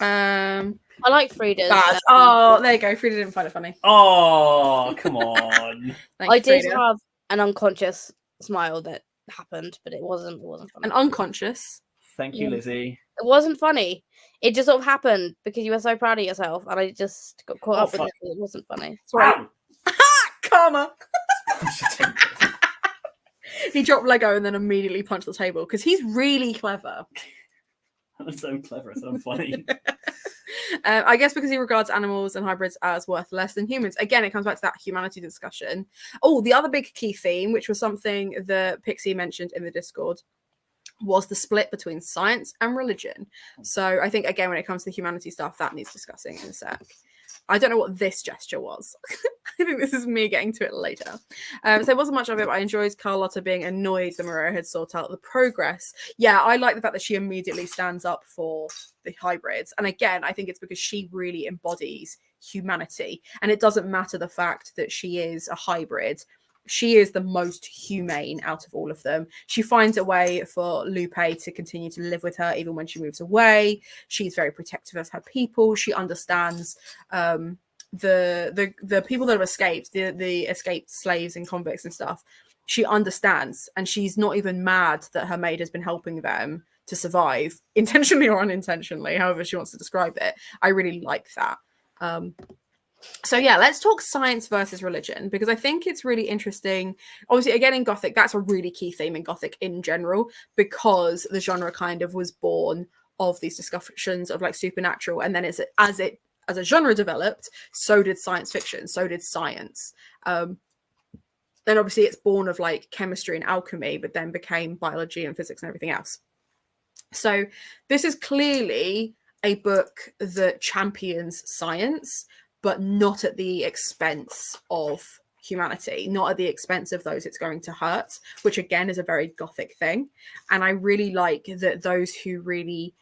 I like Frida's. Bad. Oh, there you go. Frida didn't find it funny. Oh, come on. Thank I you, did Frida. have an unconscious smile that happened, but it wasn't funny. An unconscious. Thank you, Lizzie. It wasn't funny. It just sort of happened because you were so proud of yourself, and I just got caught up with it. It wasn't funny. Wow. Karma. He dropped Lego and then immediately punched the table because he's really clever. I'm so clever, so I'm funny. I guess because he regards animals and hybrids as worth less than humans. Again, it comes back to that humanity discussion. Oh, the other big key theme, which was something that Pixie mentioned in the Discord, was the split between science and religion. So I think, again, when it comes to humanity stuff, that needs discussing in a sec. I don't know what this gesture was. I think this is me getting to it later. So there wasn't much of it, but I enjoyed Carlotta being annoyed that Moreau had sought out the progress. Yeah, I like the fact that she immediately stands up for the hybrids. And again, I think it's because she really embodies humanity. And it doesn't matter the fact that she is a hybrid. She is the most humane out of all of them. She finds a way for Lupe to continue to live with her even when she moves away. She's very protective of her people. She understands the people that have escaped, the escaped slaves and convicts and stuff. She understands, and she's not even mad that her maid has been helping them to survive, intentionally or unintentionally, however she wants to describe it. I really like that. So yeah, let's talk science versus religion, because I think it's really interesting. Obviously, again, in Gothic, that's a really key theme in Gothic in general, because the genre kind of was born of these discussions of like supernatural, and then as a genre developed, so did science fiction, so did science. Then obviously it's born of like chemistry and alchemy, but then became biology and physics and everything else. So this is clearly a book that champions science, but not at the expense of humanity, not at the expense of those it's going to hurt, which again is a very Gothic thing. And I really like that those who really...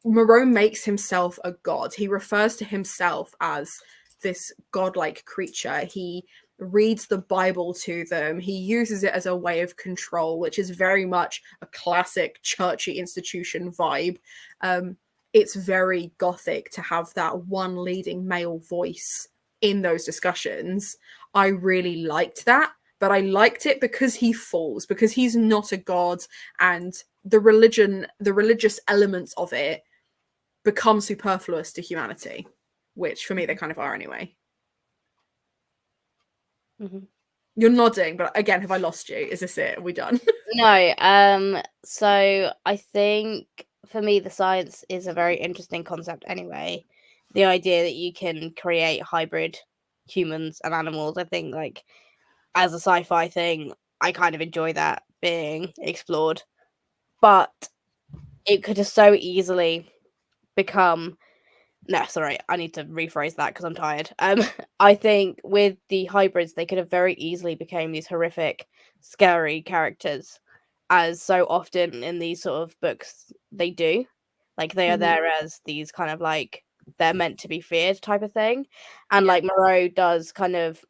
Moreau makes himself a god. He refers to himself as this godlike creature. He reads the Bible to them. He uses it as a way of control, which is very much a classic churchy institution vibe. It's very Gothic to have that one leading male voice in those discussions. I really liked that, but I liked it because he falls, because he's not a god, and the religious elements of it become superfluous to humanity, which for me they kind of are anyway. Mhm. You're nodding, but again, have I lost you? Is this it? Are we done? No, so I think for me the science is a very interesting concept anyway. The idea that you can create hybrid humans and animals, I think, like, as a sci-fi thing, I kind of enjoy that being explored. But it could just so easily become no, sorry, I need to rephrase that because I'm tired. I think with the hybrids, they could have very easily become these horrific, scary characters, as so often in these sort of books they do. Like they are Mhm. there as these kind of like they're meant to be feared type of thing, and Yeah. like Moreau does kind of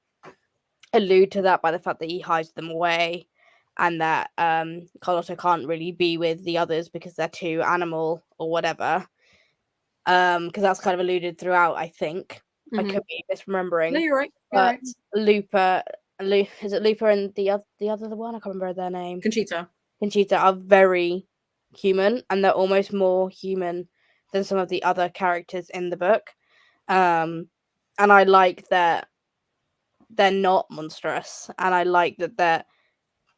allude to that by the fact that he hides them away, and that Carlotta can't really be with the others because they're too animal or whatever. Because that's kind of alluded throughout, I think. I Mhm. could be misremembering. No, you're right. You're But right. Is it Looper and the other one? I can't remember their name. Conchita. Conchita are very human, and they're almost more human than some of the other characters in the book. And I like that they're not monstrous, and I like that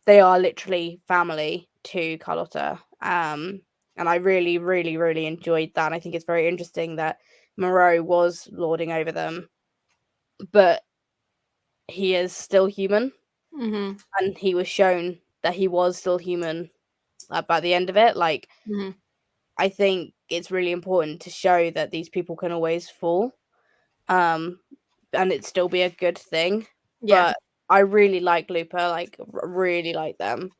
they are literally family to Carlotta. And I really, really, really enjoyed that. I think it's very interesting that Moreau was lording over them, but he is still human, Mm-hmm. and he was shown that he was still human by the end of it. Like, Mm-hmm. I think it's really important to show that these people can always fall, and it still be a good thing. Yeah. But I really like Looper, like really like them.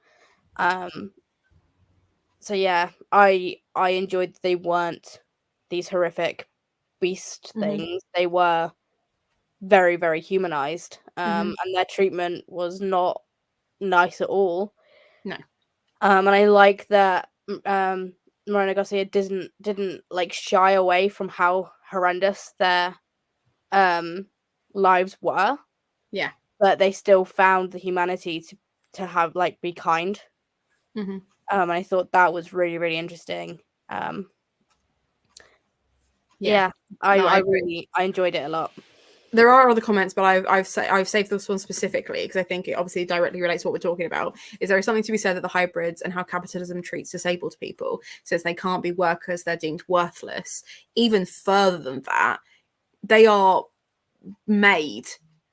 So yeah, I enjoyed that they weren't these horrific beast Mhm. things. They were very, very humanized. Mhm. And their treatment was not nice at all. No. And I like that Morena Garcia didn't like shy away from how horrendous their lives were. Yeah. But they still found the humanity to have like be kind. Mhm. And I thought that was really, really interesting. Um Yeah. I No, I agree. really enjoyed it a lot. There are other comments, but I've saved this one specifically because I think it obviously directly relates to what we're talking about. Is there something to be said that the hybrids and how capitalism treats disabled people, since they can't be workers, they're deemed worthless. Even further than that, they are made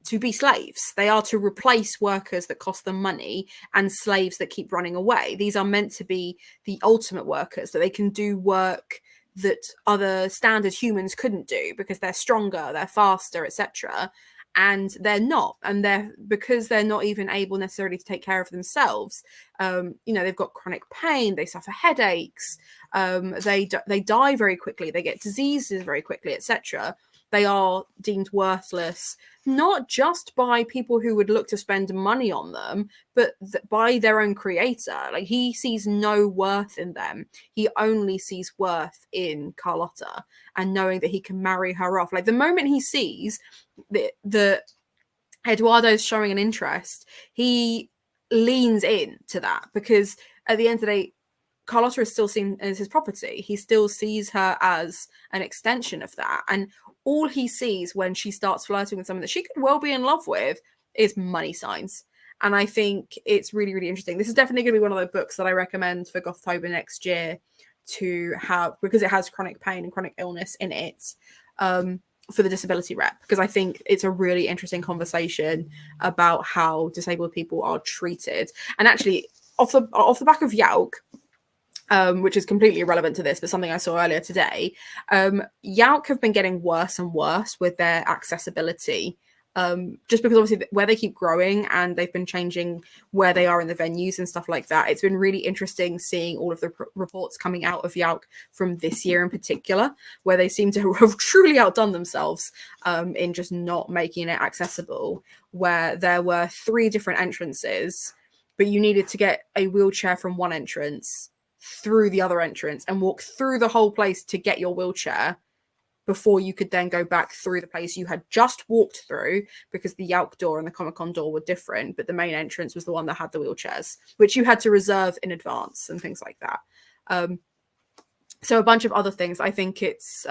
to be slaves. They are to replace workers that cost them money and slaves that keep running away. These are meant to be the ultimate workers, that they can do work that other standard humans couldn't do because they're stronger, they're faster, etc. And they're not, and because they're not even able necessarily to take care of themselves. They've got chronic pain, they suffer headaches, they die very quickly, they get diseases very quickly, etc. They are deemed worthless, not just by people who would look to spend money on them, but by their own creator. Like, he sees no worth in them. He only sees worth in Carlotta and knowing that he can marry her off. Like, the moment he sees that Eduardo's showing an interest, he leans in to that, because at the end of the day, Carlotta is still seen as his property. He still sees her as an extension of that. And all he sees when she starts flirting with someone that she could well be in love with is money signs. And I think it's really, really interesting. This is definitely going to be one of the books that I recommend for Gothtober next year to have, because it has chronic pain and chronic illness in it, for the disability rep, because I think it's a really interesting conversation about how disabled people are treated. And actually, off the back of Yauk, which is completely irrelevant to this, but something I saw earlier today, Yauk have been getting worse and worse with their accessibility, just because obviously where they keep growing and they've been changing where they are in the venues and stuff like that. It's been really interesting seeing all of the reports coming out of Yauk from this year in particular, where they seem to have truly outdone themselves in just not making it accessible, where there were 3 different entrances, but you needed to get a wheelchair from one entrance through the other entrance and walk through the whole place to get your wheelchair before you could then go back through the place you had just walked through, because the Yauk door and the Comic-Con door were different, but the main entrance was the one that had the wheelchairs, which you had to reserve in advance and things like that. So a bunch of other things. I think it's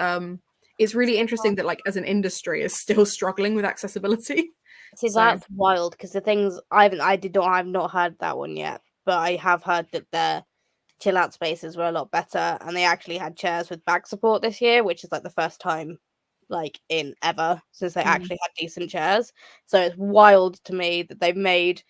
really interesting that like as an industry is still struggling with accessibility. See, So- that's wild because the things I've not heard that one yet, but I have heard that their chill out spaces were a lot better, and they actually had chairs with back support this year, which is like the first time like in ever since they actually had decent chairs. So it's wild to me that they've made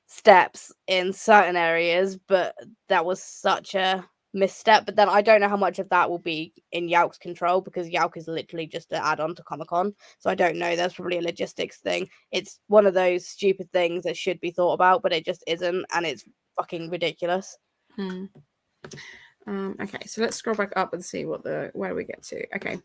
steps in certain areas, but that was such a misstep. But then I don't know how much of that will be in Yauk's control, because Yauk is literally just an add-on to Comic-Con. So I don't know. There's probably a logistics thing. It's one of those stupid things that should be thought about, but it just isn't, and it's fucking ridiculous. Okay, so let's scroll back up and see where we get to. Okay.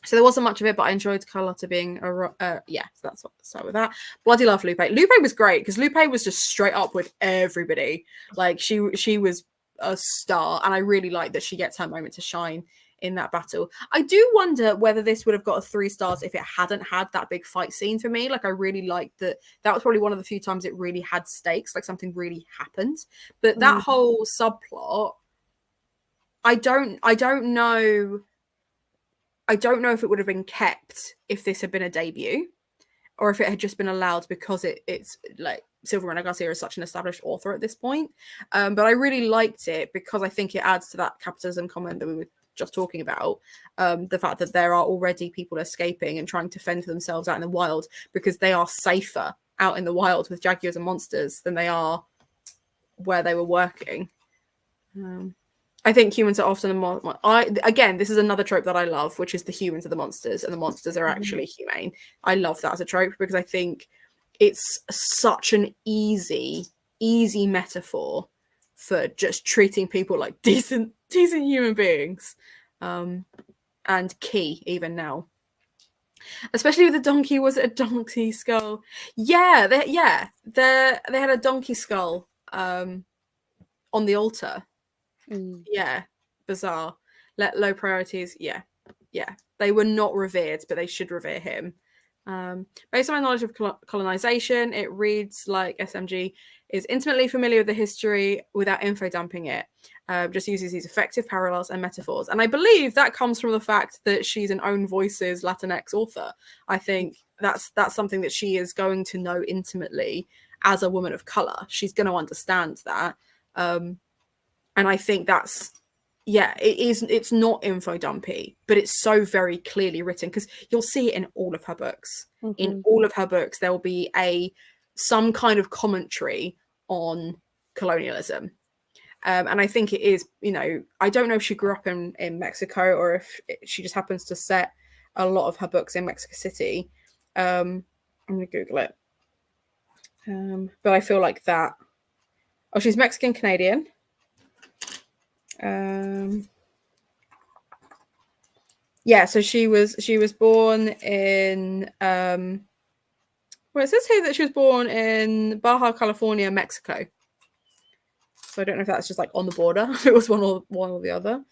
So there wasn't much of it, but I enjoyed Carlotta being so that's what start with that. Bloody love Lupe. Lupe was great because Lupe was just straight up with everybody. Like she was a star, and I really like that she gets her moment to shine in that battle. I do wonder whether this would have got a 3 stars if it hadn't had that big fight scene for me. Like I really liked that was probably one of the few times it really had stakes, like something really happened. But that whole subplot, I don't know. I don't know if it would have been kept if this had been a debut, or if it had just been allowed because it's like Silverman Garcia is such an established author at this point. But I really liked it because I think it adds to that capitalism comment that we were just talking about. The fact that there are already people escaping and trying to fend for themselves out in the wild because they are safer out in the wild with jaguars and monsters than they are where they were working. I think humans are often again, this is another trope that I love, which is the humans are the monsters and the monsters are actually humane. I love that as a trope because I think it's such an easy metaphor for just treating people like decent human beings, and key even now, especially with the donkey. Was it a donkey skull? Yeah, they had a donkey skull on the altar. Yeah, bizarre. Low priorities. Yeah, they were not revered, but they should revere him. Based on my knowledge of colonization, it reads like SMG is intimately familiar with the history without info dumping it. Just uses these effective parallels and metaphors, and I believe that comes from the fact that she's an own voices Latinx author. I think that's something that she is going to know intimately as a woman of color. She's going to understand that. And I think that's, it's not info dumpy, but it's so very clearly written because you'll see it in all of her books. In all of her books, there will be some kind of commentary on colonialism. And I think it is, I don't know if she grew up in Mexico or if she just happens to set a lot of her books in Mexico City. I'm going to Google it. But I feel like that. Oh, she's Mexican Canadian. So she was born in well, it says here that she was born in Baja California, Mexico. So I don't know if that's just like on the border, if it was one or the other,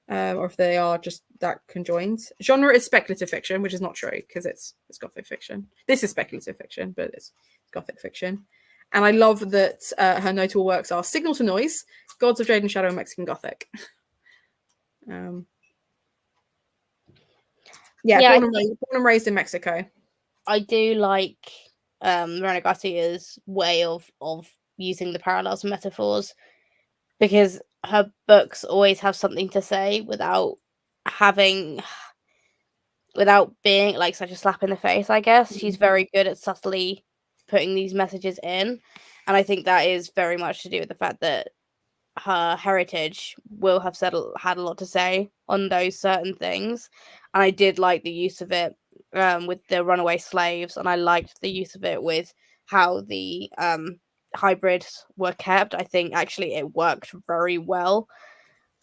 or if they are just that conjoined. Genre is speculative fiction, which is not true because it's Gothic fiction. This is speculative fiction, but it's Gothic fiction. And I love that her notable works are Signal to Noise, Gods of Jade and Shadow, and Mexican Gothic. Born and raised in Mexico. I do like Moreno Garcia's way of using the parallels and metaphors, because her books always have something to say without being like such a slap in the face, I guess. She's very good at subtly putting these messages in, and I think that is very much to do with the fact that her heritage will have had a lot to say on those certain things. And I did like the use of it with the runaway slaves, and I liked the use of it with how the hybrids were kept. I think actually it worked very well.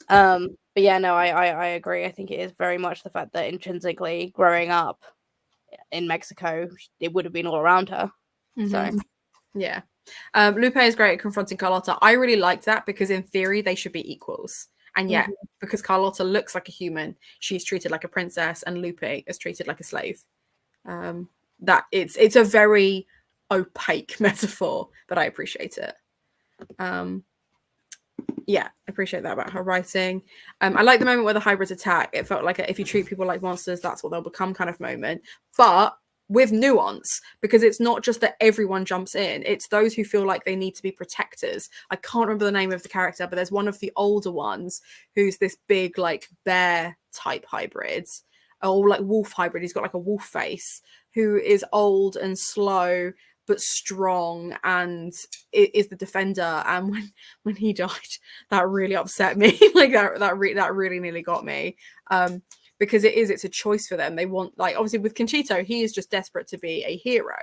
But yeah, no, I agree. I think it is very much the fact that intrinsically growing up in Mexico, it would have been all around her. So yeah. Lupe is great at confronting Carlotta. I really liked that because in theory they should be equals. And yet, because Carlotta looks like a human, she's treated like a princess, and Lupe is treated like a slave. That it's a very opaque metaphor, but I appreciate it. Yeah, I appreciate that about her writing. I like the moment where the hybrids attack. It felt like if you treat people like monsters, that's what they'll become kind of moment. But with nuance, because it's not just that everyone jumps in, it's those who feel like they need to be protectors. I can't remember the name of the character, but there's one of the older ones who's this big like bear type hybrids, or like wolf hybrid. He's got like a wolf face, who is old and slow but strong and is the defender. And when he died, that really upset me. Like that really nearly got me. Because it's a choice for them. They want, like, obviously with Conchito, he is just desperate to be a hero,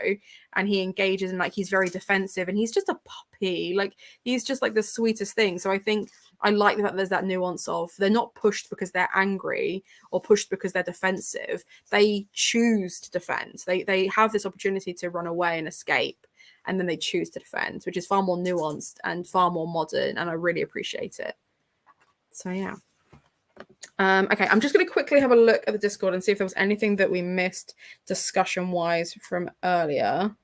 and he engages, and like he's very defensive, and he's just a puppy. Like he's just like the sweetest thing. So I think I like that there's that nuance of they're not pushed because they're angry or pushed because they're defensive. They choose to defend. They have this opportunity to run away and escape, and then they choose to defend, which is far more nuanced and far more modern, and I really appreciate it. So yeah. Okay, I'm just going to quickly have a look at the Discord and see if there was anything that we missed discussion-wise from earlier.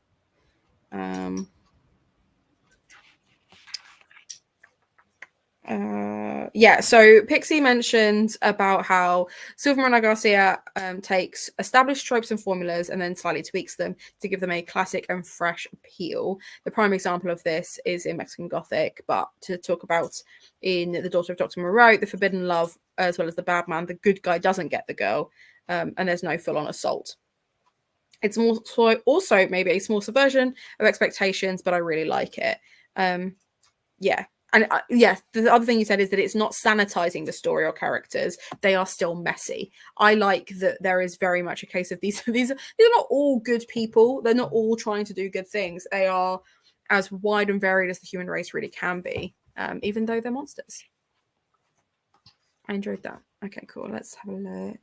Yeah, so Pixie mentioned about how Silver Miranda Garcia takes established tropes and formulas and then slightly tweaks them to give them a classic and fresh appeal. The prime example of this is in Mexican Gothic, but to talk about in The Daughter of Dr. Moreau, the forbidden love, as well as the bad man, the good guy doesn't get the girl, and there's no full-on assault. It's more so also maybe a small subversion of expectations, but I really like it. Yeah. And the other thing you said is that it's not sanitizing the story or characters. They are still messy. I like that there is very much a case of these are not all good people. They're not all trying to do good things. They are as wide and varied as the human race really can be, even though they're monsters. I enjoyed that. Okay, cool. Let's have a look.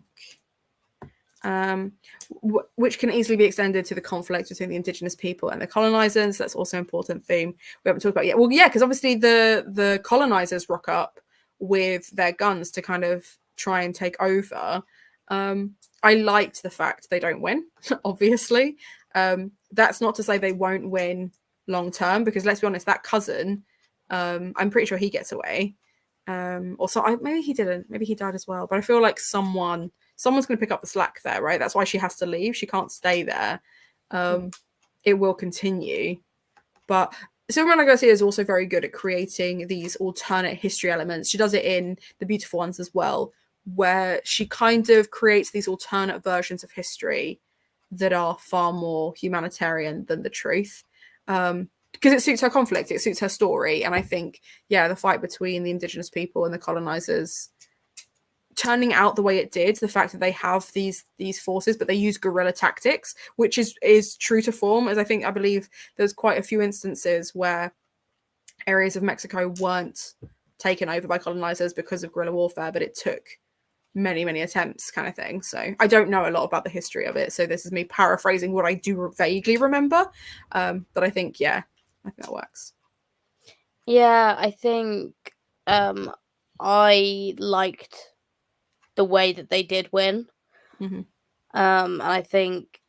Which can easily be extended to the conflict between the indigenous people and the colonizers. That's also an important theme we haven't talked about yet. Well, yeah, because obviously the colonizers rock up with their guns to kind of try and take over. I liked the fact they don't win, obviously. That's not to say they won't win long term, because let's be honest, that cousin, I'm pretty sure he gets away. Maybe he didn't. Maybe he died as well. But I feel like someone's going to pick up the slack there, right? That's why she has to leave. She can't stay there. It will continue. But Silver Miranda Garcia is also very good at creating these alternate history elements. She does it in The Beautiful Ones as well, where she kind of creates these alternate versions of history that are far more humanitarian than the truth. Because it suits her conflict, it suits her story. And I think, yeah, the fight between the indigenous people and the colonizers turning out the way it did, the fact that they have these forces, but they use guerrilla tactics, which is true to form, as I believe there's quite a few instances where areas of Mexico weren't taken over by colonizers because of guerrilla warfare, but it took many, many attempts kind of thing. So I don't know a lot about the history of it. So this is me paraphrasing what I do vaguely remember. But I think, yeah, I think that works. Yeah, I think I liked the way that they did win. Mm-hmm. And I think,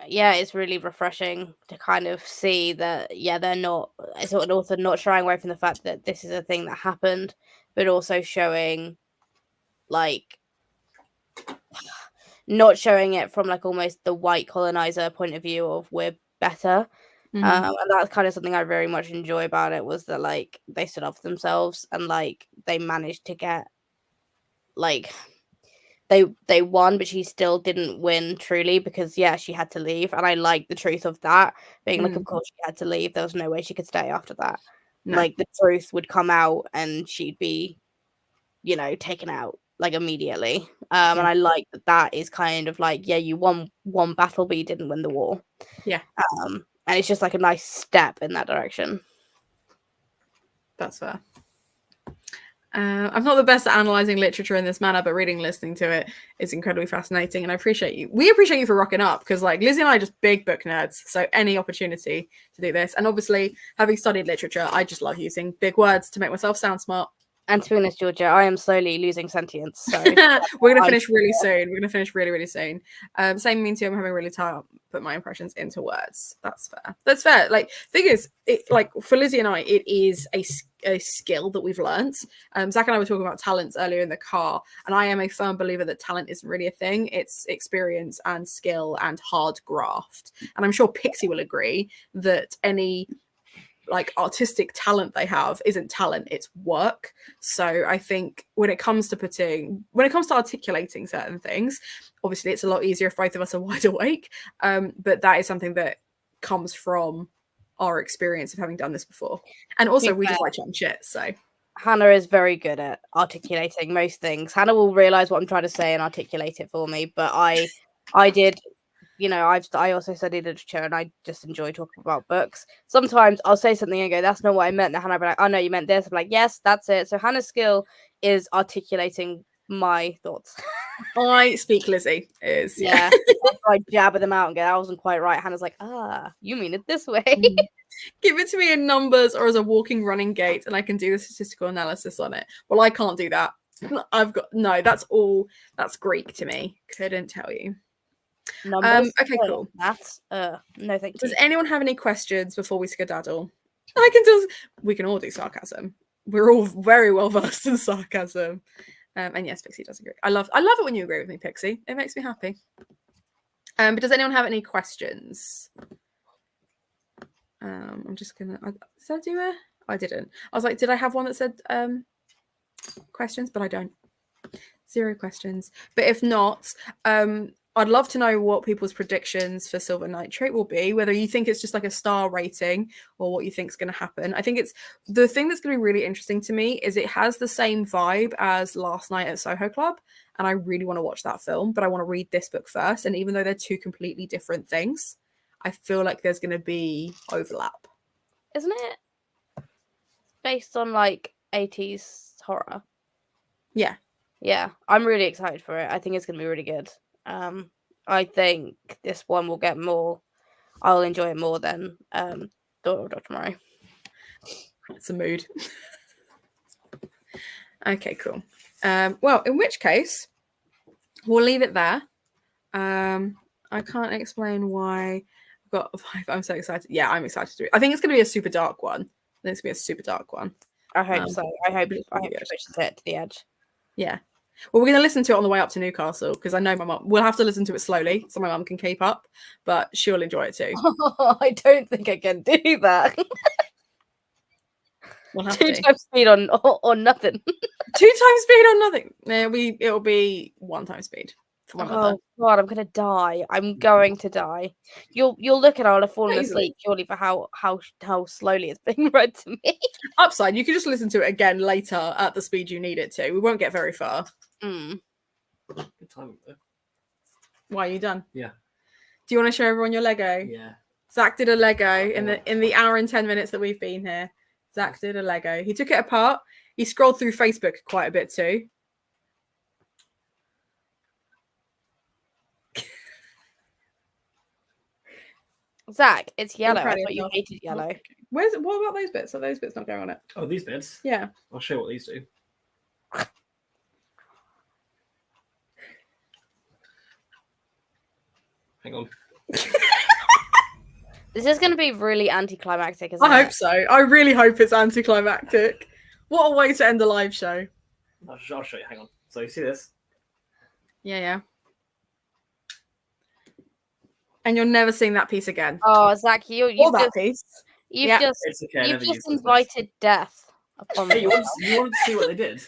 yeah, it's really refreshing to kind of see that, yeah, they're not, sort of also not shying away from the fact that this is a thing that happened, but also showing, like, not showing it from like almost the white colonizer point of view of we're better. Mm-hmm. And that's kind of something I very much enjoy about it, was that like they stood up for themselves and like they managed to get, like, they won, but she still didn't win truly, because yeah, she had to leave. And I like the truth of that being like, of course she had to leave, there was no way she could stay after that. No. Like the truth would come out and she'd be, you know, taken out like immediately. And I like that is kind of like, yeah, you won one battle but you didn't win the war. Yeah. And it's just like a nice step in that direction. That's fair. I'm not the best at analysing literature in this manner, but reading and listening to it is incredibly fascinating, and I appreciate you. We appreciate you for rocking up, because like Lizzie and I are just big book nerds, so any opportunity to do this. And obviously, having studied literature, I just love using big words to make myself sound smart. And to be honest, Georgia, I am slowly losing sentience. So We're going to finish really soon. We're going to finish really, really soon. Same means too, I'm having really time to put my impressions into words. That's fair. That's fair. Like, thing is, like for Lizzie and I, it is a skill that we've learnt. Zach and I were talking about talents earlier in the car, and I am a firm believer that talent isn't really a thing. It's experience and skill and hard graft. And I'm sure Pixie will agree that any like artistic talent they have isn't talent, it's work. So I think when it comes to articulating certain things, obviously it's a lot easier if both of us are wide awake, but that is something that comes from our experience of having done this before. And also we just like chatting shit, so Hannah is very good at articulating most things. Hannah will realize what I'm trying to say and articulate it for me, but I did, you know, I also studied literature and I just enjoy talking about books. Sometimes I'll say something and go, that's not what I meant. And Hannah will be like, oh no, you meant this. I'm like, yes, that's it. So Hannah's skill is articulating my thoughts. I speak Lizzie is yeah. I jabber them out and go, that wasn't quite right. Hannah's like, you mean it this way. Give it to me in numbers or as a walking running gait and I can do the statistical analysis on it. Well, I can't do that. That's Greek to me. Couldn't tell you. Numbers, okay, cool. That's no thank you. Does anyone have any questions before we skedaddle? We can all do sarcasm. We're all very well versed in sarcasm. And yes, Pixie does agree. I love it when you agree with me, Pixie. It makes me happy. But does anyone have any questions? I'm just gonna. Did I do it? I didn't. I was like, did I have one that said questions? But I don't. 0 questions. But if not, I'd love to know what people's predictions for Silver Nitrate will be, whether you think it's just like a star rating or what you think is going to happen. I think it's the thing that's going to be really interesting to me is it has the same vibe as Last Night at Soho Club. And I really want to watch that film, but I want to read this book first. And even though they're 2 completely different things, I feel like there's going to be overlap. Isn't it based on like 80s horror? Yeah. Yeah, I'm really excited for it. I think it's going to be really good. I think this one will get more. I'll enjoy it more than Dr. Moreau. It's a mood. Okay, cool. Well, in which case, we'll leave it there. I can't explain why I've got a 5. I'm so excited. Yeah, I'm excited to read. I think it's going to be a super dark one. I think it's going to be a super dark one. I hope so. I hope it pushes it to the edge. Yeah. Well, we're going to listen to it on the way up to Newcastle because I know my mum. We'll have to listen to it slowly so my mum can keep up, but she'll enjoy it too. I don't think I can do that. We'll have 2 to. times speed on nothing. 2 times speed on nothing. It'll be 1 time speed for my mother. Oh God, I'm gonna die. I'm going to die. You'll look at I'll have fallen asleep purely for how slowly it's being read to me. Upside, you can just listen to it again later at the speed you need it to. We won't get very far. Mm. Good time though. Why, are you done? Yeah. Do you want to show everyone your Lego? Yeah. Zach did a Lego in the hour and 10 minutes that we've been here. Zach did a Lego. He took it apart. He scrolled through Facebook quite a bit too. Zach, it's yellow. I thought you hated yellow. What about those bits? Are those bits not going on it? Oh, these bits? Yeah. I'll show you what these do. Hang on. This is going to be really anticlimactic, isn't it? I hope so. I really hope it's anticlimactic. What a way to end the live show. I'll show you. Hang on. So you see this? Yeah. And you're never seeing that piece again. Oh, Zach, you've just invited death upon me. Hey, you wanted to see what they did?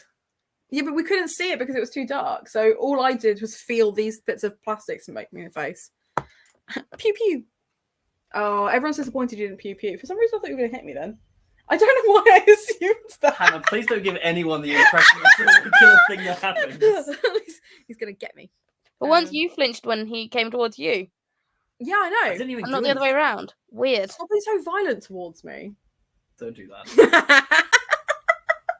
Yeah, but we couldn't see it because it was too dark. So all I did was feel these bits of plastics make me in the face. Pew pew. Oh, everyone's disappointed you didn't pew pew. For some reason, I thought you were going to hit me then. I don't know why I assumed that. Hannah, please don't give anyone the impression it's a killer thing that happens. He's going to get me. But once you flinched when he came towards you. Yeah, I know. I didn't even not the other way around. Weird. Stop being so violent towards me. Don't do that.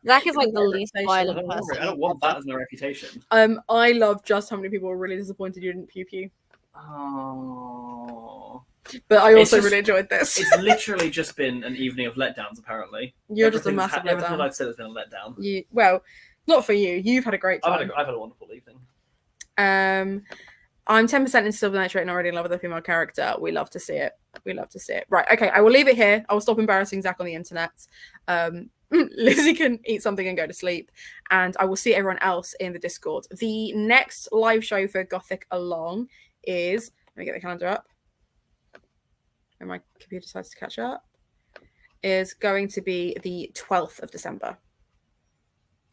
Zach is like the least violent person. I don't want that as my reputation. I love just how many people were really disappointed you didn't pew pew. Oh. But I also just- really enjoyed this. It's literally just been an evening of letdowns. Apparently, You're just a Everything's massive everything letdown. I've said has been a letdown. Well, not for you. You've had a great time. I've had a wonderful evening. I'm 10% in Silver Nitrate and already in love with a female character. We love to see it. We love to see it. Right, okay, I will leave it here. I will stop embarrassing Zach on the internet. Lizzie can eat something and go to sleep. And I will see everyone else in the Discord. The next live show for Gothicalong is... Let me get the calendar up. When my computer decides to catch up. Is going to be the 12th of December.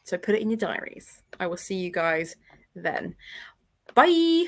So put it in your diaries. I will see you guys then. Bye!